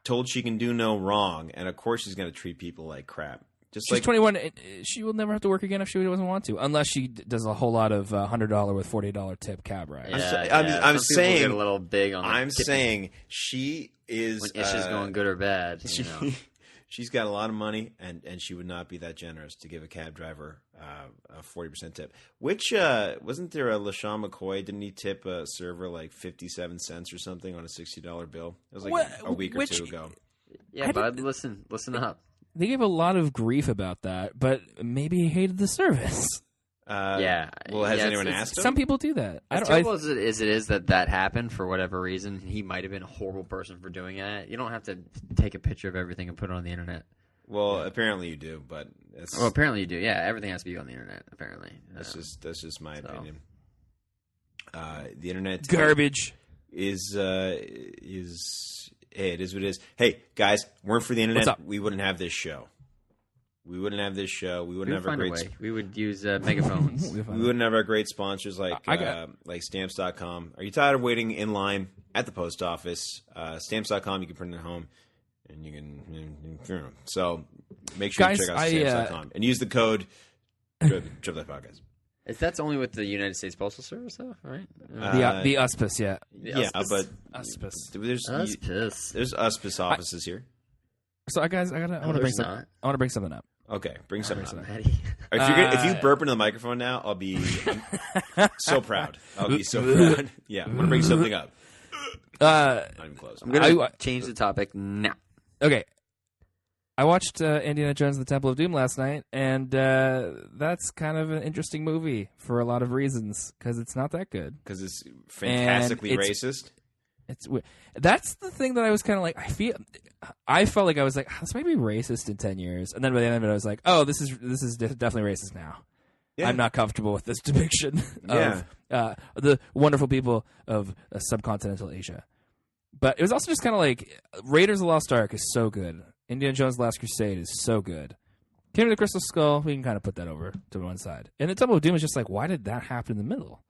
told she can do no wrong, and of course she's going to treat people like crap. She's 21. She will never have to work again if she doesn't want to, unless she does a whole lot of $100 with $40 tip cab rides. I'm saying get a little big on. I'm saying she is. When issues going good or bad, she's got a lot of money, and she would not be that generous to give a cab driver a 40% tip. Which wasn't there a LaShawn McCoy? Didn't he tip a server like 57 cents or something on a $60 bill? It was like a week or two ago. Yeah, bud, listen up. They gave a lot of grief about that, but maybe he hated the service. Well, has anyone asked him? Some people do that. As terrible as it is that happened for whatever reason, he might have been a horrible person for doing that. You don't have to take a picture of everything and put it on the internet. Well, apparently you do, but apparently you do. Yeah, everything has to be on the internet. Apparently, that's just my opinion. The internet garbage is hey, it is what it is. Hey, guys, weren't for the internet, we wouldn't have this show. We wouldn't have this show. We wouldn't have our great. We would use megaphones. We wouldn't have our great sponsors like Stamps.com. Are you tired of waiting in line at the post office? Stamps.com. You can print it at home, and you can. So make sure you check out Stamps.com and use the code Triple Podcast. That's only with the United States Postal Service, though, right? The USPS, yeah. But USPS. There's USPS offices here. So, guys, I want to bring something up. Okay, bring something up. If you burp into the microphone now, I'll be so proud. I'll be so proud. Yeah, I'm gonna bring something up. Not even close. I'm gonna change the topic now. Okay. I watched Indiana Jones and the Temple of Doom last night, and that's kind of an interesting movie for a lot of reasons, because it's not that good. Because it's fantastically racist? It's that's the thing that I was kind of like, I felt like I was like, this might be racist in 10 years. And then by the end of it, I was like, oh, this is definitely racist now. Yeah. I'm not comfortable with this depiction of the wonderful people of subcontinental Asia. But it was also just kind of like, Raiders of the Lost Ark is so good. Indiana Jones' Last Crusade is so good. Kingdom of the Crystal Skull, we can kind of put that over to one side. And the Temple of Doom is just like, why did that happen in the middle?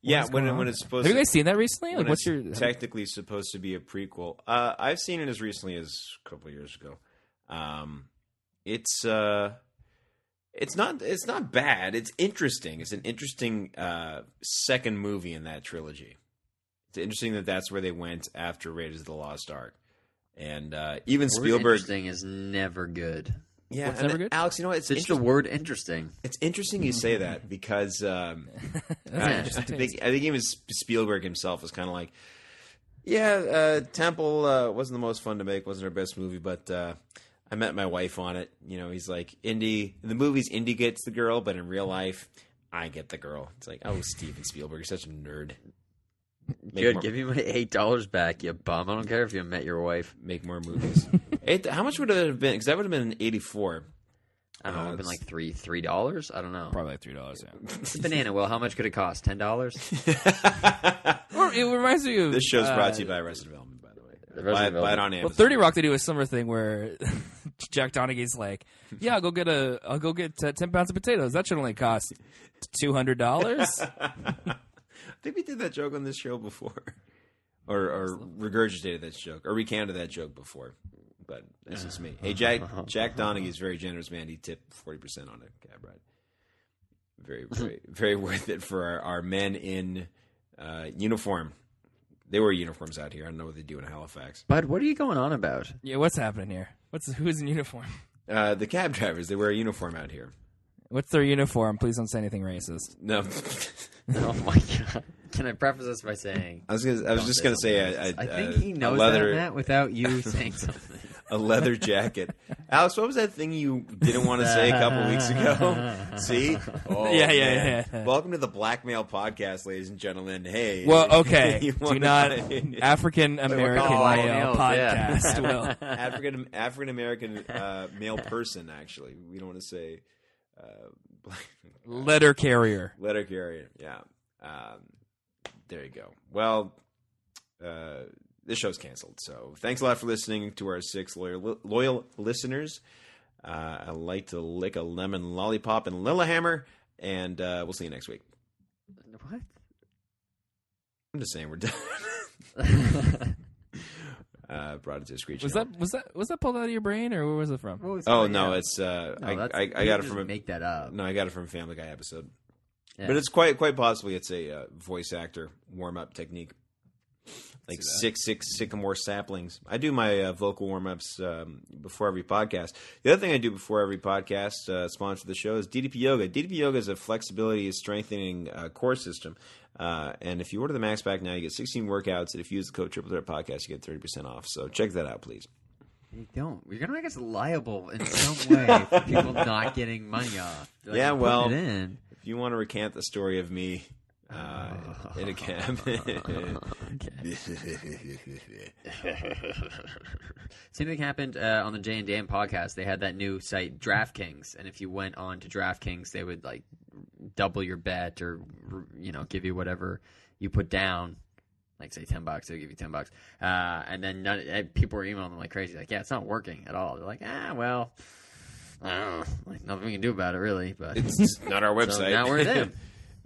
Yeah, when it's supposed. Have you guys seen that recently? Like, what's your technically supposed to be a prequel? I've seen it as recently as a couple of years ago. It's not bad. It's interesting. It's an interesting second movie in that trilogy. It's interesting that that's where they went after Raiders of the Lost Ark. And even Spielberg. Interesting is never good. Yeah, what's never good? Alex, you know what? It's just the word interesting. It's interesting you say that because I think even Spielberg himself was kind of like, Temple wasn't the most fun to make, wasn't our best movie, but I met my wife on it. You know, he's like, Indy, in the movies, Indy gets the girl, but in real life, I get the girl. It's like, oh, Steven Spielberg, you're such a nerd. Good, give me my $8 back, you bum. I don't care if you met your wife. Make more movies. How much would it have been? Because that would have been in '84. I don't know. It would have been like $3. I don't know. Probably like $3. Yeah. Banana. Well, how much could it cost? $10. Or it reminds me of this show's brought to you by Arrested Development, by the way. Buy it on Amazon. Well, 30 Rock, they do a similar thing where Jack Donaghy's like, "Yeah, I'll go get 10 pounds of potatoes. That should only cost $200." I think we did that joke on this show before, or regurgitated that joke, or recanted that joke before. But that's just me. Hey, Jack Donaghy is a very generous man. He tipped 40% on a cab ride. Very, very, very worth it for our men in uniform. They wear uniforms out here. I don't know what they do in Halifax. Bud, what are you going on about? Yeah, what's happening here? Who's in uniform? The cab drivers. They wear a uniform out here. What's their uniform? Please don't say anything racist. No. Oh my god! Can I preface this by saying I was just gonna say I think he knows that, Matt, without you saying something. A leather jacket. Alex, what was that thing you didn't want to say a couple weeks ago? See? Oh, yeah. Welcome to the Blackmail Podcast, ladies and gentlemen. Hey. Well, okay. Do not African American male podcast. Will African American male person. Actually, we don't want to say. Letter carrier. Letter carrier. Yeah. There you go. Well, this show's canceled. So thanks a lot for listening to our 6 loyal listeners. I like to lick a lemon lollipop and Lillehammer, and we'll see you next week. What? I'm just saying we're done. brought it to a screeching Was halt. that pulled out of your brain, or where was it from? Oh no, it's I got it from make that up. No, I got it from a Family Guy episode. Yeah. But it's quite possibly it's a voice actor warm up technique. Like six sycamore saplings. I do my vocal warm ups before every podcast. The other thing I do before every podcast, sponsor the show, is DDP Yoga. DDP Yoga is a flexibility strengthening core system. And if you order the Max Pack now, you get 16 workouts. And if you use the code Triple Threat Podcast, you get 30% off. So check that out, please. You don't. You're gonna make us liable in some way for people not getting money off. Like, yeah, well, if you want to recant the story of me in a cab. Same thing happened on the Jay and Dan podcast. They had that new site, DraftKings, and if you went on to DraftKings, they would like double your bet or give you whatever you put down. Like say $10, they'll give you $10, and then people were emailing them like crazy. Like, yeah, it's not working at all. They're like, well, I don't know, like nothing we can do about it really. But it's not our website. So now we're them.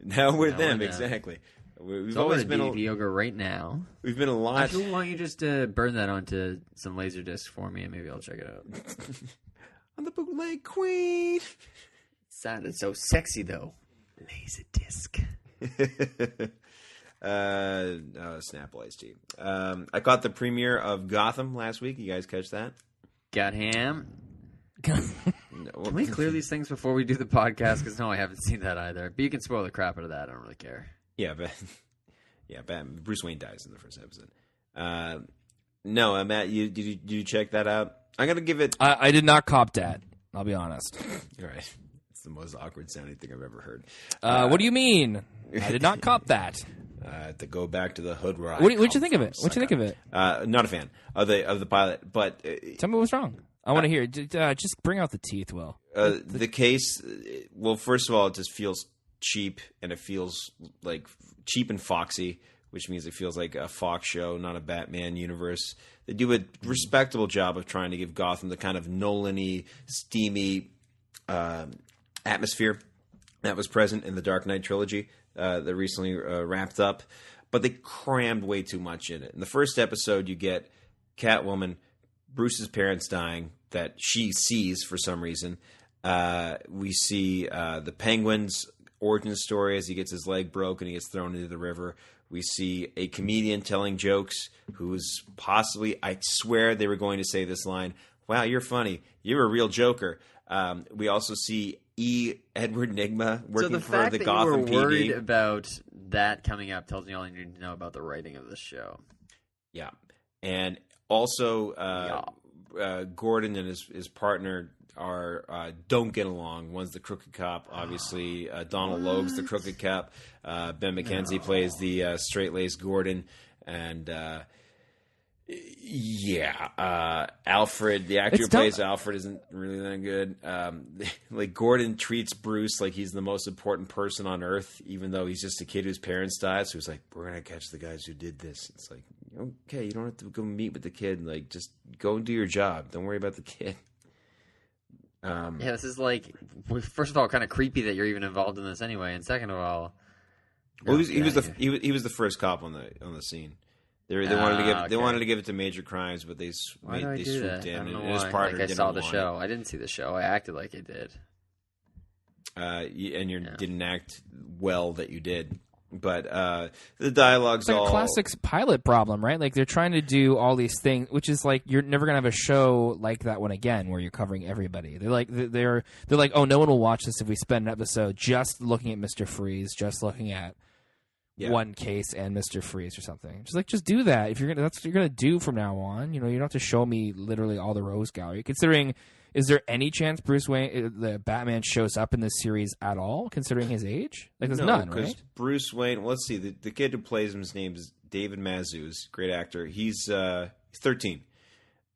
Now we're them. Exactly. We've always been DDP Yoga right now. We've been a lot. Actually, why don't you just burn that onto some laser discs for me, and maybe I'll check it out. On the bootleg queen. Sounded so sexy though. Laser disc. Snapple iced tea. I caught the premiere of Gotham last week. You guys catch that? Got ham. Can we clear these things before we do the podcast? Because no, I haven't seen that either. But you can spoil the crap out of that. I don't really care. Yeah, but Bruce Wayne dies in the first episode. No, Matt, did you check that out? I'm gonna give it. I did not cop that. I'll be honest. All right, it's the most awkward sounding thing I've ever heard. What do you mean? I did not cop that. To go back to the hood where what'd you think of it? What'd you think of it? Not a fan of the pilot, but tell me what's wrong. I want to hear. Just bring out the teeth, Will. The case. Well, first of all, it just feels cheap, and it feels like cheap and foxy, which means it feels like a Fox show, not a Batman universe. They do a respectable job of trying to give Gotham the kind of Nolan-y, steamy atmosphere that was present in the Dark Knight trilogy that recently wrapped up. But they crammed way too much in it. In the first episode, you get Catwoman, Bruce's parents dying that she sees for some reason. We see the Penguin's origin story as he gets his leg broken, he gets thrown into the river. We see a comedian telling jokes who's possibly, I swear they were going to say this line, "Wow, you're funny. You're a real joker." We also see Edward Nigma working for the Gotham PD. You were worried about that coming up tells me all you need to know about the writing of this show. Yeah. And also Gordon and his partner don't get along. One's the crooked cop, obviously. Donald Logue's the crooked cop. Ben McKenzie plays the straight-laced Gordon. And Alfred, the actor who plays Alfred, isn't really that good. Like Gordon treats Bruce like he's the most important person on Earth, even though he's just a kid whose parents died. So he's like, "We're gonna catch the guys who did this." It's like, okay, you don't have to go meet with the kid. Like, just go and do your job. Don't worry about the kid. This is like, first of all, kind of creepy that you're even involved in this anyway, and second of all, well, he was the first cop on the scene. They wanted to give it to Major Crimes, but they swooped in. I don't know and his why. partner I didn't saw the want show. I didn't see the show. I acted like I did. And you didn't act well that you did. But the dialogue's like all a classic pilot problem, right? Like they're trying to do all these things, which is like you're never gonna have a show like that one again where you're covering everybody. They're like, oh, no one will watch this if we spend an episode just looking at Mr. Freeze, just looking at one case and Mr. Freeze or something. Just do that if that's what you're gonna do from now on. You don't have to show me literally all the Rose Gallery. Considering, is there any chance Bruce Wayne, the Batman, shows up in this series at all, considering his age? Like, there's none, right? Because Bruce Wayne, let's see, the kid who plays him, his name is David Mazouz, great actor. He's 13.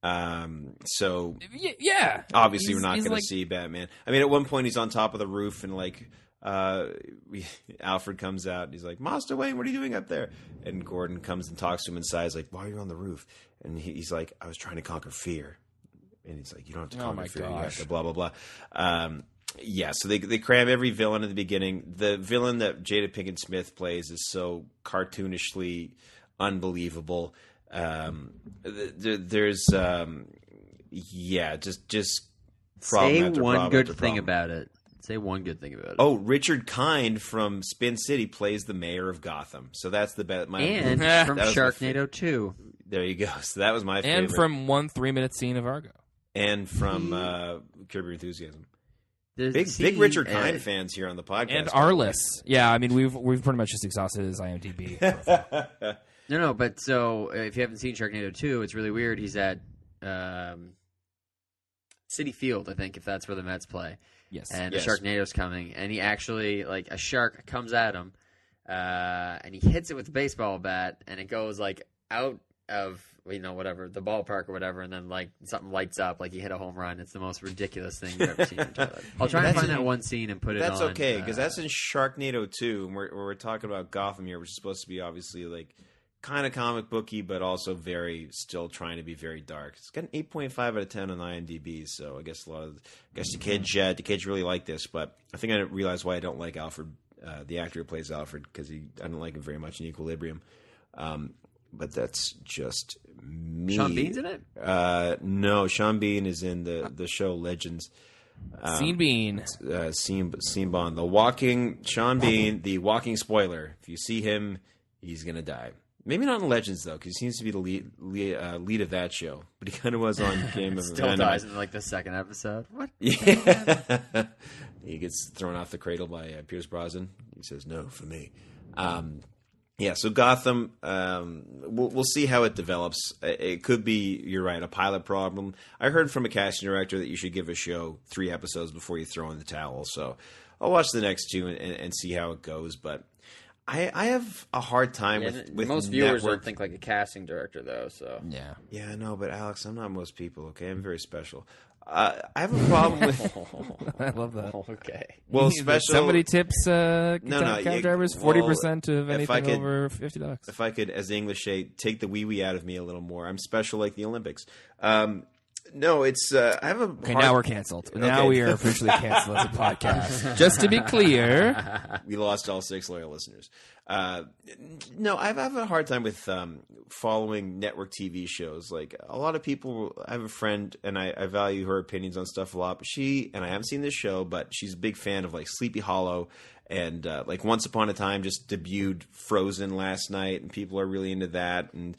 So yeah, obviously we're not going to see Batman. I mean, at one point he's on top of the roof and like Alfred comes out and he's like, "Master Wayne, what are you doing up there?" And Gordon comes and talks to him inside. He's like, "Why are you on the roof?" And he's like, "I was trying to conquer fear." And he's like, "You don't have to conquer fear. You have to blah blah blah." So they cram every villain in the beginning. The villain that Jada Pinkett Smith plays is so cartoonishly unbelievable. There's just say problem one after good problem. thing about it. Say one good thing about it. Oh, Richard Kind from Spin City plays the mayor of Gotham. So that's the best. And from Sharknado 2. There you go. So that was my favorite. And from 1 3-minute scene of Argo. And from Curb Your Enthusiasm. There's Big Richard Kind fans here on the podcast. And Arliss. Yeah, I mean, we've pretty much just exhausted his IMDb. No, but so if you haven't seen Sharknado 2, it's really weird. He's at Citi Field, I think, if that's where the Mets play. Yes. And the Sharknado's coming, and he actually, like, a shark comes at him, and he hits it with a baseball bat, and it goes, like, out of, whatever, the ballpark or whatever, and then, like, something lights up, like he hit a home run. It's the most ridiculous thing you've ever seen in your life. I'll try and find that one scene and put it on. That's okay, because that's in Sharknado 2, and we're talking about Gotham here, which is supposed to be, obviously, like, kind of comic booky, but also still trying to be very dark. It's got an 8.5 out of 10 on IMDb, so I guess the kids really like this. But I think I realized why I don't like Alfred, the actor who plays Alfred, because I don't like him very much in Equilibrium. But that's just me. Sean Bean's in it? No, Sean Bean is in the show Legends. Sean Bean. Sean Bond. Sean Bean, the walking spoiler. If you see him, he's going to die. Maybe not in Legends, though, because he seems to be the lead of that show. But he kind of was on Game of Still dies in, like, the second episode. What? Yeah. He gets thrown off the cradle by Pierce Brosnan. He says, no, for me. So Gotham, we'll see how it develops. It could be, you're right, a pilot problem. I heard from a casting director that you should give a show 3 episodes before you throw in the towel. So I'll watch the next 2 and see how it goes. But I have a hard time with most viewers don't think like a casting director, though. So yeah, I know, but Alex, I'm not most people. Okay, I'm very special. I have a problem with. I love that. Okay. Well, special. Somebody tips cab drivers 40% of anything over $50. If I could, as the English say, take the wee out of me a little more. I'm special like the Olympics. No, it's. I have a. Okay, now we're canceled. Okay. Now we are officially canceled as a podcast. Just to be clear, we lost all 6 loyal listeners. No, I have a hard time with following network TV shows. Like a lot of people, I have a friend, and I value her opinions on stuff a lot. But and I haven't seen this show, but she's a big fan of like Sleepy Hollow. And like Once Upon a Time just debuted Frozen last night, and people are really into that. And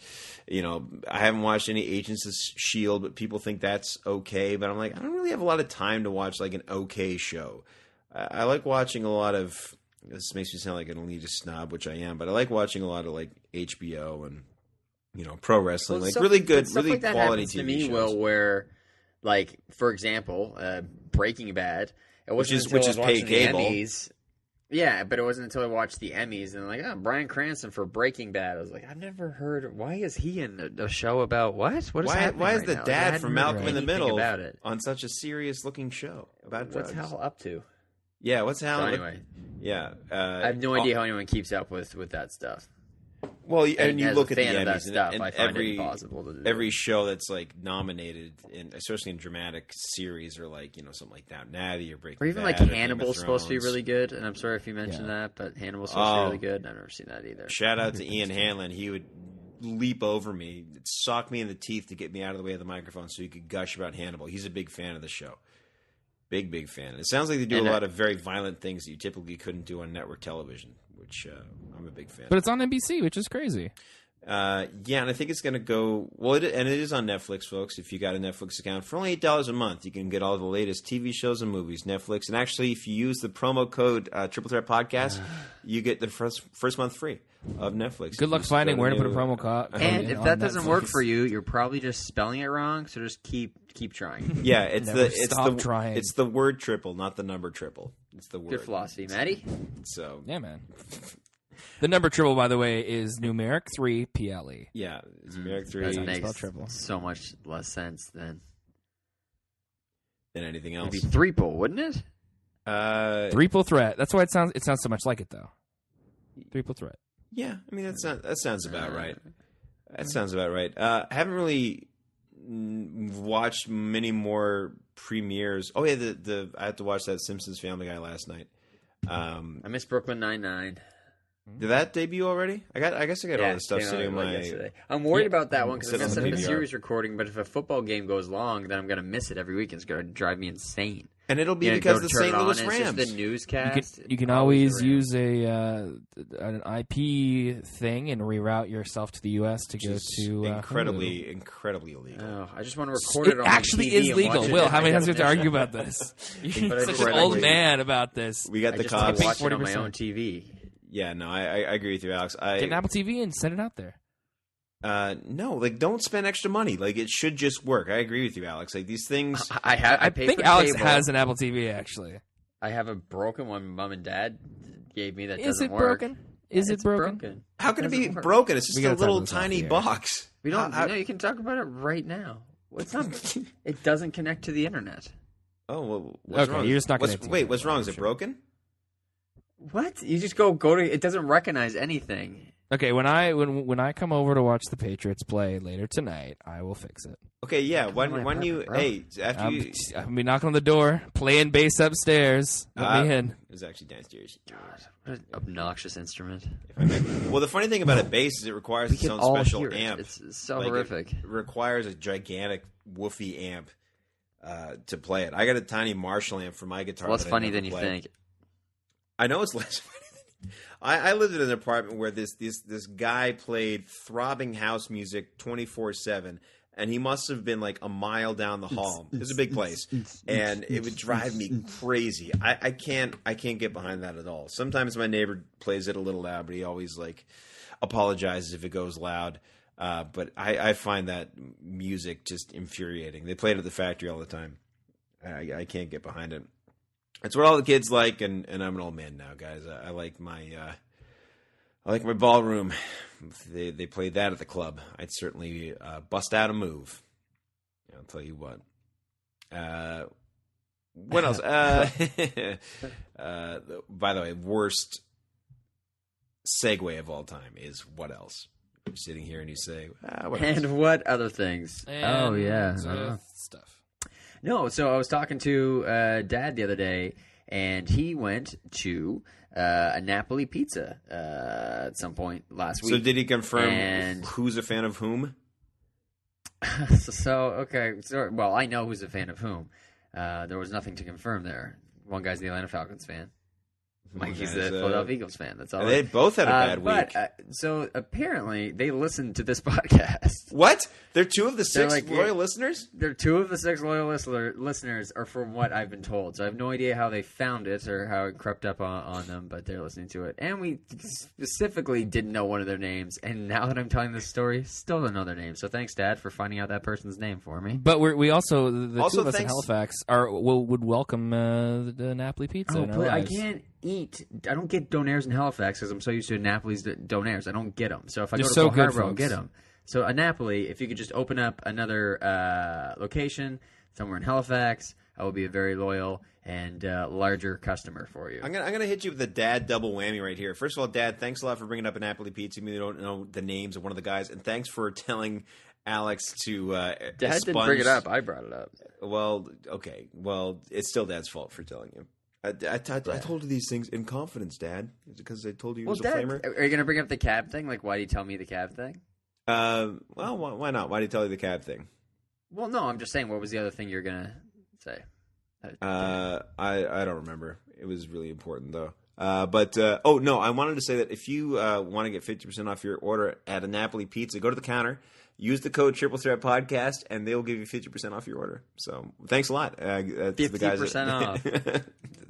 I haven't watched any Agents of S.H.I.E.L.D., but people think that's okay. But I'm like, I don't really have a lot of time to watch like an okay show. I like watching a lot of. This makes me sound like an elitist snob, which I am, but I like watching a lot of like HBO and pro wrestling, like really good, really like that quality TV to me, shows. Will, where like for example, Breaking Bad, which is paid cable. Emmys. Yeah, but it wasn't until I watched the Emmys and like, Bryan Cranston for Breaking Bad. I was like, I've never heard. Why is he in a show about what? What is happening? Why is right the now? dad from Malcolm in the Middle about it on such a serious looking show about drugs? What's Hal up to? Yeah, what's Hal? So anyway, yeah, I have no idea how anyone keeps up with that stuff. Well, and you look at the Emmys Emmys, stuff, and I find it impossible to do. Every show that's like nominated, especially in dramatic series, or like something like Downton Abbey or Breaking Bad, or even like Hannibal's supposed to be really good. And I'm sorry if you mentioned that, but Hannibal's supposed to be really good. I've never seen that either. Shout out to Ian Hanlon. He would leap over me, sock me in the teeth to get me out of the way of the microphone so he could gush about Hannibal. He's a big fan of the show. Big fan. It sounds like they do a lot of very violent things that you typically couldn't do on network television, which I'm a big fan. But it's on NBC, which is crazy. Yeah, and I think it's going to go well. It is on Netflix, folks. If you got a Netflix account for only $8 a month, you can get all the latest TV shows and movies. Netflix, and actually, if you use the promo code Triple Threat Podcast, you get the first month free of Netflix. Good luck finding where to put a promo code. And if that doesn't work for you, you're probably just spelling it wrong. So just keep trying. Yeah, it's trying. It's the word triple, not the number triple. It's the word. Good philosophy, Maddie. So yeah, man. The number triple, by the way, is numeric 3 PLE. Yeah, it's numeric 3. That makes so much less sense than anything else. It'd be threeple, wouldn't it? Threeple threat. That's why it sounds so much like it, though. Threeple threat. Yeah, I mean that sounds about right. That sounds about right. I haven't really watched many more premieres. Oh yeah, I had to watch that Simpsons Family Guy last night. I missed Brooklyn Nine-Nine. Did that debut already? I guess I got all this stuff sitting in my. Yesterday. I'm worried about that one because I'm Sit going to on set the up a DVR. series recording. But if a football game goes long, then I'm going to miss it every week. It's going to drive me insane. And it'll be Yeah, because go the to turn St. it on, Louis and it's just Rams. the newscast. You can always use an IP thing and reroute yourself to the U.S. to go to incredibly Hulu. illegal. Oh, I just want to record it It on actually my TV is and legal. watch it Will, at how many my times do we have to definition. argue about this? You're But I such just an old wanna- man about this. We got I the just want cops. to watch it on my 40%. own TV. Yeah, no, I agree with you, Alex. Get an Apple TV and send it out there. No, like don't spend extra money. Like it should just work. I agree with you, Alex. Like these things. I pay think for Alex cable. has an Apple TV, actually. I have a broken one Mom and Dad gave me that Is doesn't it work. broken? Is it It's broken? How can it be doesn't work. broken? It's just We a gotta talk little about this off tiny the air. box. We don't. No, you can talk about it right now. It's not. It doesn't connect to the internet. Oh well, what's Okay, wrong? you're just not gonna What's- take Wait, it. what's wrong? Is it Sure. broken? What? You just go to. It doesn't recognize anything. Okay, when I come over to watch the Patriots play later tonight, I will fix it. Okay, yeah. on, When you bro. hey after I'm you gonna be knocking on the door, playing bass upstairs. Let me in. It was actually downstairs. What an obnoxious instrument. Well, the funny thing about a bass is it requires We its can own all special hear it. amp. It's so Like, horrific. It requires a gigantic woofy amp to play it. I got a tiny Marshall amp for my guitar. Less that I funny never than you play. think. I know it's less funny. I lived in an apartment where this guy played throbbing house music 24/7, and he must have been like a mile down the hall. It was a big place, and it would drive me crazy. I can't get behind that at all. Sometimes my neighbor plays it a little loud, but he always like apologizes if it goes loud. But I find that music just infuriating. They play it at the factory all the time. I can't get behind it. It's what all the kids like, and I'm an old man now, guys. I like my ballroom. If they played that at the club, I'd certainly bust out a move. I'll tell you what. What else? By the way, worst segue of all time is what else? You're sitting here and you say, what else? And what other things? Oh yeah. Stuff. No, so I was talking to Dad the other day, and he went to a Napoli pizza at some point last week. So did he confirm And- who's a fan of whom? Well, I know who's a fan of whom. There was nothing to confirm there. One guy's the Atlanta Falcons fan. Mikey's the Philadelphia Eagles fan. That's all. They both had a bad week. So apparently they listened to this podcast. What? They're two of the six like, loyal listeners? They're two of the six loyal listeners, are from what I've been told. So I have no idea how they found it or how it crept up on them, but they're listening to it. And we specifically didn't know one of their names. And now that I'm telling this story, still don't know their name. So thanks, Dad, for finding out that person's name for me. But we also the Also, two of us in thanks- Halifax would welcome the Napoli pizza. Oh, in our but I lives. can't eat. I don't get donaires in Halifax because I'm so used to Napoli's donaires. I don't get them. So if I They're go to so Pearl good, Harbor, I'll folks. get them. So a Napoli, if you could just open up another location somewhere in Halifax, I will be a very loyal and larger customer for you. I'm gonna hit you with the dad double whammy right here. First of all, Dad, thanks a lot for bringing up a Napoli pizza. You don't know the names of one of the guys, and thanks for telling Alex to Dad didn't bring it up. I brought it up. Well, okay. Well, it's still Dad's fault for telling you. I told you these things in confidence, Dad. Is it because I told you it was a Dad, flamer? are you going to bring up the cab thing? Like, why do you tell me the cab thing? Well, why not? Why did he tell you the cab thing? Well, no, I'm just saying, what was the other thing you were going to say? I don't remember. It was really important though. No, I wanted to say that if you want to get 50% off your order at a Napoli pizza, go to the counter, use the code Triple Threat Podcast, and they'll give you 50% off your order. So thanks a lot. To the guys 50% off. the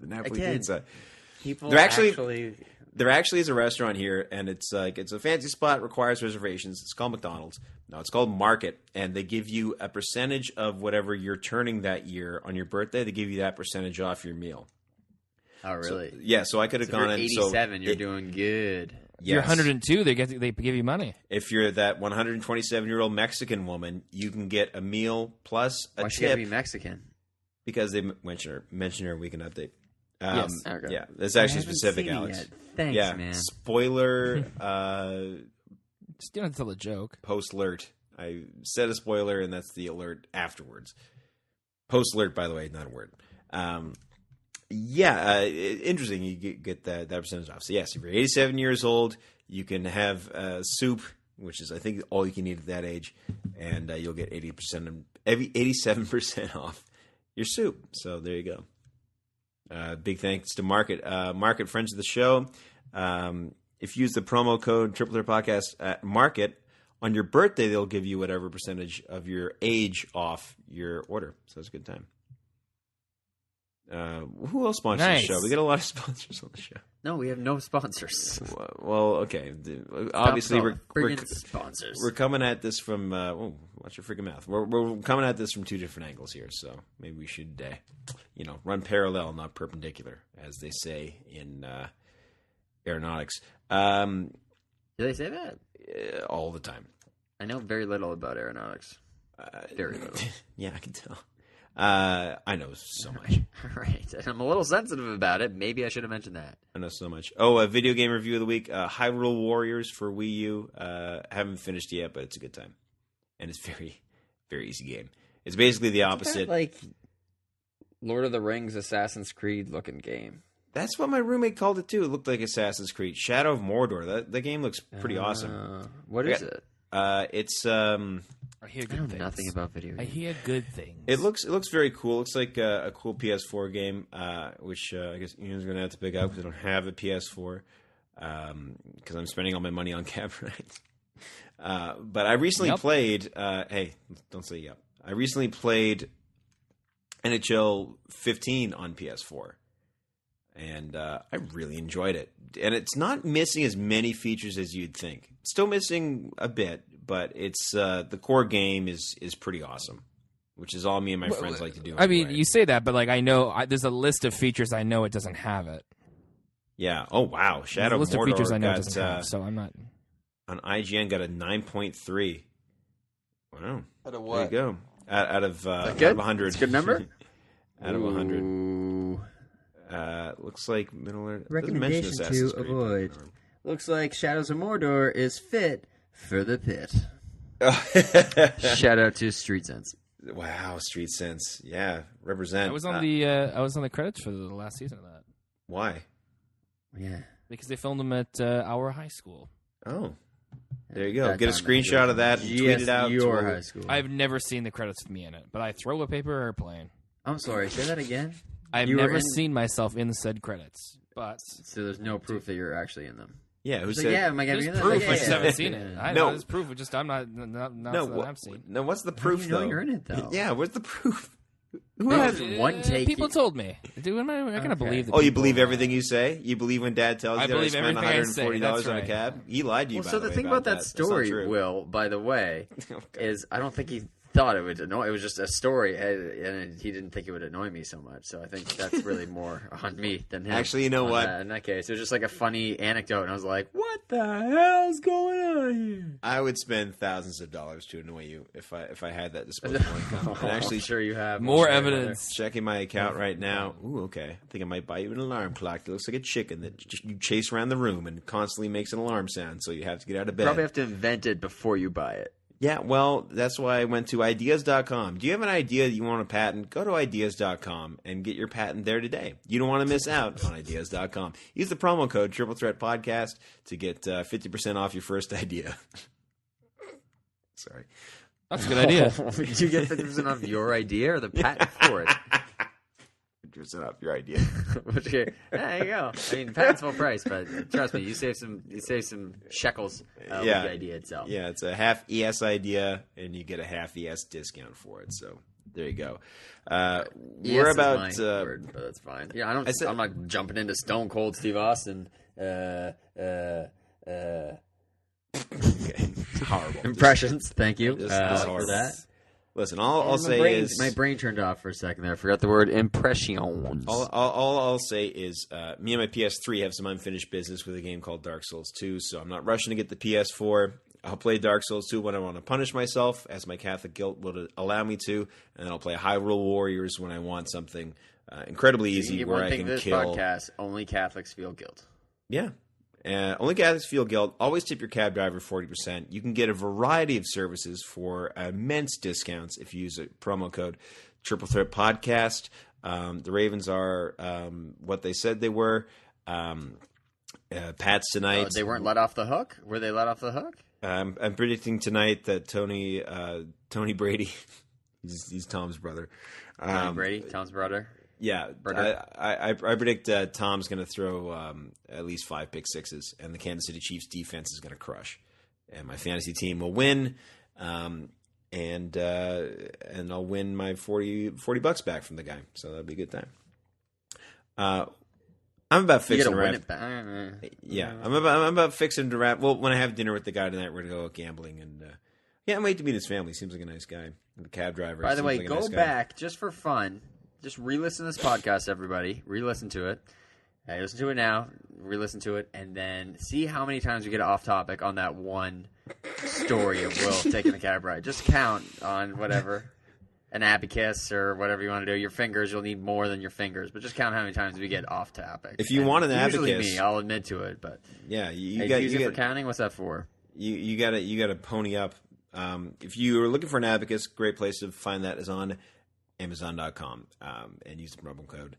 Napoli Again, pizza. People They're actually- There actually is a restaurant here, and it's a fancy spot. Requires reservations. It's called McDonald's. No, it's called Market, and they give you a percentage of whatever you're turning that year on your birthday. They give you that percentage off your meal. Oh, really? So I could have So if gone you're in. 87, you're doing good. You're Yes. 102. They give you money. If you're that 127-year-old Mexican woman, you can get a meal plus a Why she got to tip be Mexican? because they mention her weekend update. Yes. Okay. Yeah, that's actually I haven't specific, seen it Alex. yet. Thanks, Yeah, man. spoiler. Just don't tell a joke. Post alert. I said a spoiler, and that's the alert afterwards. Post alert, by the way, not a word. Interesting. You get that percentage off. So yes, if you're 87 years old, you can have soup, which is I think all you can eat at that age, and you'll get 87% off your soup. So there you go. Big thanks to Market. Market, friends of the show. If you use the promo code Triple Threat Podcast at Market, on your birthday, they'll give you whatever percentage of your age off your order. So it's a good time. Who else sponsors the show? We get a lot of sponsors on the show. No, we have no sponsors. Well, okay. Obviously, we're sponsors. We're coming at this from. Watch your freaking mouth. We're coming at this from two different angles here. So maybe we should, run parallel, not perpendicular, as they say in aeronautics. Do they say that? All the time. I know very little about aeronautics. Very little. Yeah, I can tell. I know so much. Right. And I'm a little sensitive about it. Maybe I should have mentioned that. I know so much. Oh, a video game review of the week. Hyrule Warriors for Wii U. Haven't finished yet, but it's a good time. And it's very, very easy game. It's basically the opposite. Like Lord of the Rings, Assassin's Creed looking game. That's what my roommate called it too. It looked like Assassin's Creed. Shadow of Mordor. That game looks pretty awesome. What is it? It's I hear I know nothing about video games. I hear good things. It looks very cool. It looks like a cool PS4 game, which I guess Ian's going to have to pick up because I don't have a PS4 because I'm spending all my money on cab rides. But I recently played. Hey, don't say yep. I recently played NHL 15 on PS4, and I really enjoyed it. And it's not missing as many features as you'd think. It's still missing a bit, but it's the core game is pretty awesome, which is all me and my friends like to do. I mean, you say that, but like I know there's a list of features I know it doesn't have it. Yeah. Oh wow, Shadow of Mordor. List of features I know it doesn't have, so I'm not. On IGN, got a 9.3. Wow. Out of what? There you go. Out of 100. It's a good number. Out of 100. Looks like Middle Recommendation to avoid. Looks like Shadows of Mordor is fit for the pit. Shout out to Street Sense. Wow, Street Sense. Yeah, represent. I was on the credits for the last season of that. Why? Yeah, because they filmed them at our high school. Oh, there you go. Get a screenshot of that and tweet it out. Your high school. I've never seen the credits with me in it, but I throw a paper airplane. I'm sorry. Say that again. I've never seen myself in said credits, but so there's no proof that you're actually in them. Yeah, who said? Like, yeah, am I getting there's proof? I just haven't seen it. I know there's proof. Just I'm not I've seen. No, what's the proof? How do you know you're in it though? Yeah, what's the proof? Who has one take? People told me. Dude, am I gonna believe that? Oh, you believe everything you say? You believe when Dad tells you to spend $140 on a cab? He lied to you. Well, so the thing about that story, Will, by the way, is I don't think he thought it would annoy. It was just a story, and he didn't think it would annoy me so much. So I think that's really more on me than him. Actually, you know what? In that case, it was just like a funny anecdote, and I was like, "What the hell's going on here?" I would spend thousands of dollars to annoy you if I had that disposable income. And actually, I'm sure you have more evidence. Checking my account right now. Ooh, okay. I think I might buy you an alarm clock that looks like a chicken that you chase around the room and constantly makes an alarm sound, so you have to get out of bed. Probably have to invent it before you buy it. Yeah, well, that's why I went to ideas.com. Do you have an idea that you want to patent? Go to ideas.com and get your patent there today. You don't want to miss out on ideas.com. Use the promo code Triple Threat Podcast to get 50% off your first idea. Sorry. That's a good idea. Did you get 50% off your idea or the patent for it? 50% off your idea. Okay. There you go. I mean, patent's full price, but trust me, you save some shekels with the idea itself. Yeah, it's a half ES idea, and you get a half ES discount for it. So there you go. We're about. Word, but that's fine. Yeah, I'm not jumping into Stone Cold Steve Austin. Okay. Horrible impressions. Thank you for that. Listen, all I'll say is... My brain turned off for a second there. I forgot the word impressions. All I'll say is me and my PS3 have some unfinished business with a game called Dark Souls 2, so I'm not rushing to get the PS4. I'll play Dark Souls 2 when I want to punish myself, as my Catholic guilt will allow me to, and then I'll play Hyrule Warriors when I want something incredibly easy where I can kill... podcast, only Catholics feel guilt. Yeah. Only Catholics feel guilt. Always tip your cab driver 40%. You can get a variety of services for immense discounts if you use a promo code Triple Threat Podcast. The Ravens are what they said they were. Pats tonight. They weren't let off the hook? Were they let off the hook? I'm predicting tonight that Tony Brady, he's Tom's brother. Tony Brady, Tom's brother. Yeah, I predict Tom's going to throw at least 5 pick sixes, and the Kansas City Chiefs defense is going to crush, and my fantasy team will win, and I'll win my $40 back from the guy, so that'll be a good time. I'm about fixing to wrap. Yeah, I'm about fixing to wrap. Well, when I have dinner with the guy tonight, we're gonna go out gambling, and can't wait to meet his family. Seems like a nice guy. The cab driver. By the way, like go back just for fun. Just re-listen to this podcast, everybody. Re-listen to it. Listen to it now. Re-listen to it, and then see how many times we get off topic on that one story of Will taking the cab ride. Just count on whatever. An abacus or whatever you want to do. Your fingers, you'll need more than your fingers, but just count how many times we get off topic. If you want an usually abacus, me, I'll admit to it. But yeah, you use it for counting. What's that for? You got to pony up. If you are looking for an abacus, great place to find that is on Amazon.com, and use the promo code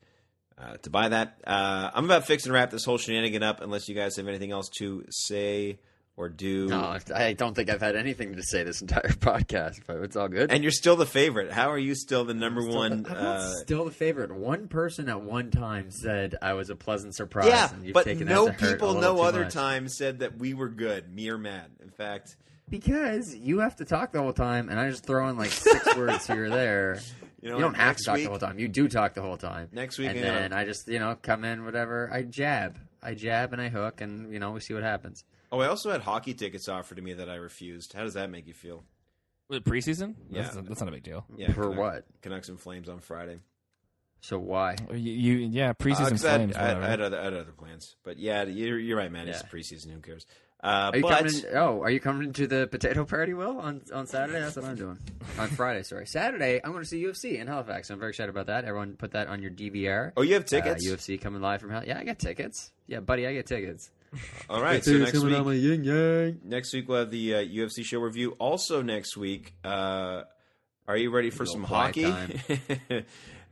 to buy that. I'm about fixing to wrap this whole shenanigan up, unless you guys have anything else to say or do. No, I don't think I've had anything to say this entire podcast, but it's all good. And you're still the favorite. How are you still the number one? I'm still the favorite. One person at one time said I was a pleasant surprise. Yeah, and you've but taken no that to hurt people, a little no too other much. time said that we were good. Me or Matt. In fact, because you have to talk the whole time, and I just throw in like 6 words here or there. You don't have to talk the whole time. You do talk the whole time. Next week, and then I just come in whatever. I jab and I hook, and we see what happens. Oh, I also had hockey tickets offered to me that I refused. How does that make you feel? With preseason? Yeah. That's not a big deal. Yeah, For what? Canucks and Flames on Friday. So why? Preseason Flames. I had other plans, but yeah, you're right, man. It's preseason. Who cares? Are you coming to the potato party, Will, on Saturday? That's what I'm doing. On Friday, sorry. Saturday, I'm going to see UFC in Halifax. I'm very excited about that. Everyone put that on your DVR. Oh, you have tickets? UFC coming live from Yeah, I got tickets. Yeah, buddy, I get tickets. All right, so next week we'll have the UFC show review. Also next week, are you ready for some hockey?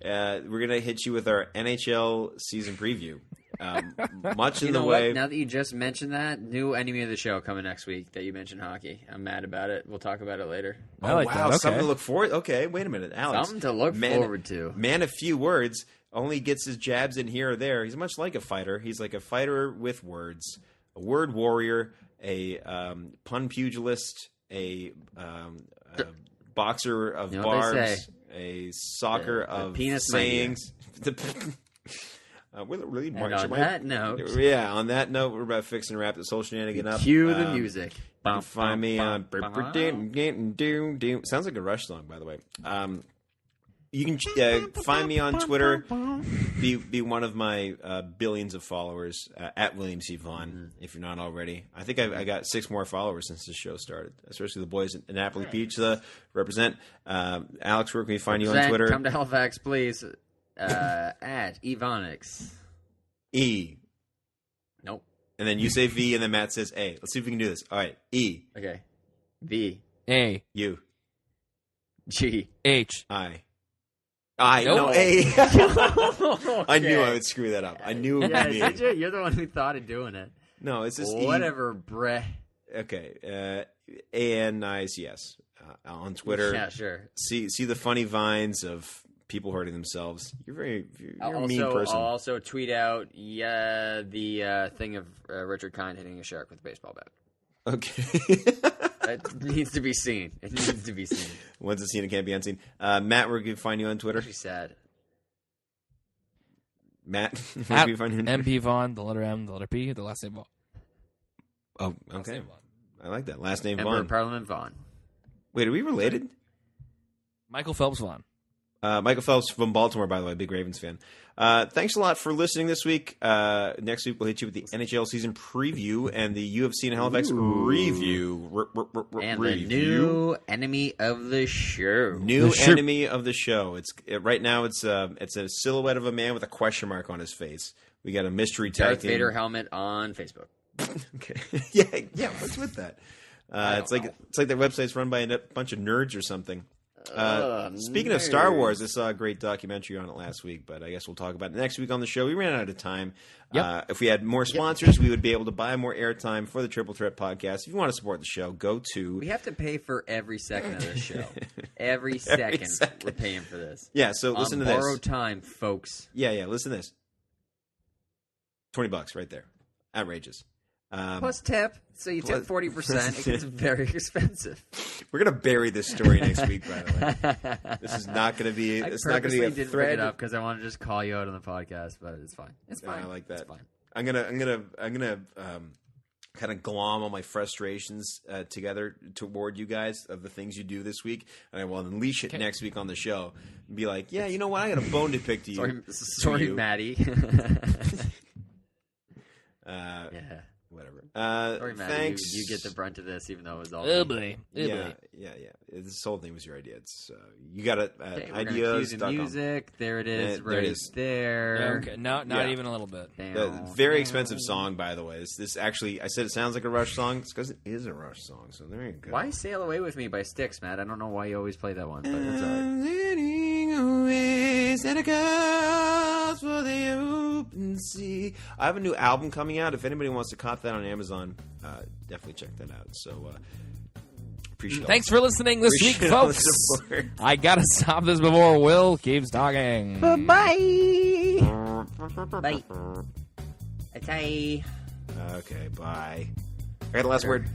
We're going to hit you with our NHL season preview. Much in the way. What? Now that you just mentioned that, new enemy of the show coming next week that you mentioned hockey. I'm mad about it. We'll talk about it later. I like that. Okay. Something to look forward. Okay, wait a minute, Alex. Something to look forward to. Man of few words. Only gets his jabs in here or there. He's much like a fighter. He's like a fighter with words, a word warrior, a pun pugilist, a boxer of barbs, a soccer of penis sayings. Really, and on that note, on that note, we're about fixing to wrap this whole shenanigan up. Cue the music. You can find me on. Sounds like a Rush song, by the way. You can find me on Twitter. Be one of my billions of followers at William C. Vaughn, if you're not already. I think I got 6 more followers since this show started, especially the boys at Napoli Pizza. Represent. Alex, where can we find you on Twitter? Come to Halifax, please. At Evonix. E. Nope. And then you say V, and then Matt says A. Let's see if we can do this. All right. E. Okay. V. A. U. G. H. I. Nope. No, A. Okay. I knew I would screw that up. I knew it would be me. You're the one who thought of doing it. No, it's just whatever, breh. Okay. ANICS on Twitter. Yeah, sure. See the funny vines of people hurting themselves. You're a mean person. I'll also tweet out the thing of Richard Kind hitting a shark with a baseball bat. Okay. It needs to be seen. It needs to be seen. Once it's seen, it can't be unseen. Matt, where can we find you on Twitter? Actually sad. Matt, where can we find you? MP Vaughn, the letter M, the letter P, the last name Vaughn. Oh, okay. I like that. Last name Member Vaughn. of Parliament Vaughn. Wait, are we related? Michael Phelps Vaughn. Michael Phelps from Baltimore, by the way, big Ravens fan. Thanks a lot for listening this week. Next week, we'll hit you with the NHL season preview and the UFC in Halifax review. And the new enemy of the show. Enemy of the show. Right now, it's a silhouette of a man with a question mark on his face. We got a mystery tag Darth Vader helmet on Facebook. Okay. Yeah. What's with that? It's like that website's run by a bunch of nerds or something. Speaking of Star Wars, I saw a great documentary on it last week, but I guess we'll talk about it next week on the show. We ran out of time. Yep. If we had more sponsors, we would be able to buy more airtime for the Triple Threat podcast. If you want to support the show, go to... We have to pay for every second of this show. Every second we're paying for this. Yeah, so listen to this. Borrowed time, folks. Yeah, listen to this. $20 right there. Outrageous. Plus tip, so you tip 40%. It gets very expensive. We're gonna bury this story next week. By the way, this is not gonna be. It's not gonna be a didn't thread. Bring it up because I want to just call you out on the podcast, but it's fine. It's fine. I like that. It's fine. I'm gonna kind of glom all my frustrations together toward you guys of the things you do this week, and I will unleash it next week on the show and be like, yeah, you know what? I got a bone to pick to you. Sorry, Maddie. Yeah. Whatever. Sorry, Matt. Thanks. You get the brunt of this, even though it was all. Oh boy. Yeah. This whole thing was your idea. It's you got it. Ideas. Music. There it is. Right there. Okay. No, not even a little bit. Very expensive song, by the way. This actually, I said it sounds like a Rush song. It's because it is a Rush song. So there you go. Why "Sail Away with Me" by Styx, Matt? I don't know why you always play that one, but that's all right. For the open sea. I have a new album coming out. If anybody wants to cop that on Amazon, definitely check that out. So appreciate it. Thanks for listening this week, folks. I gotta stop this before Will keeps talking. Bye. Bye. Okay. Okay. Bye. I got the last word.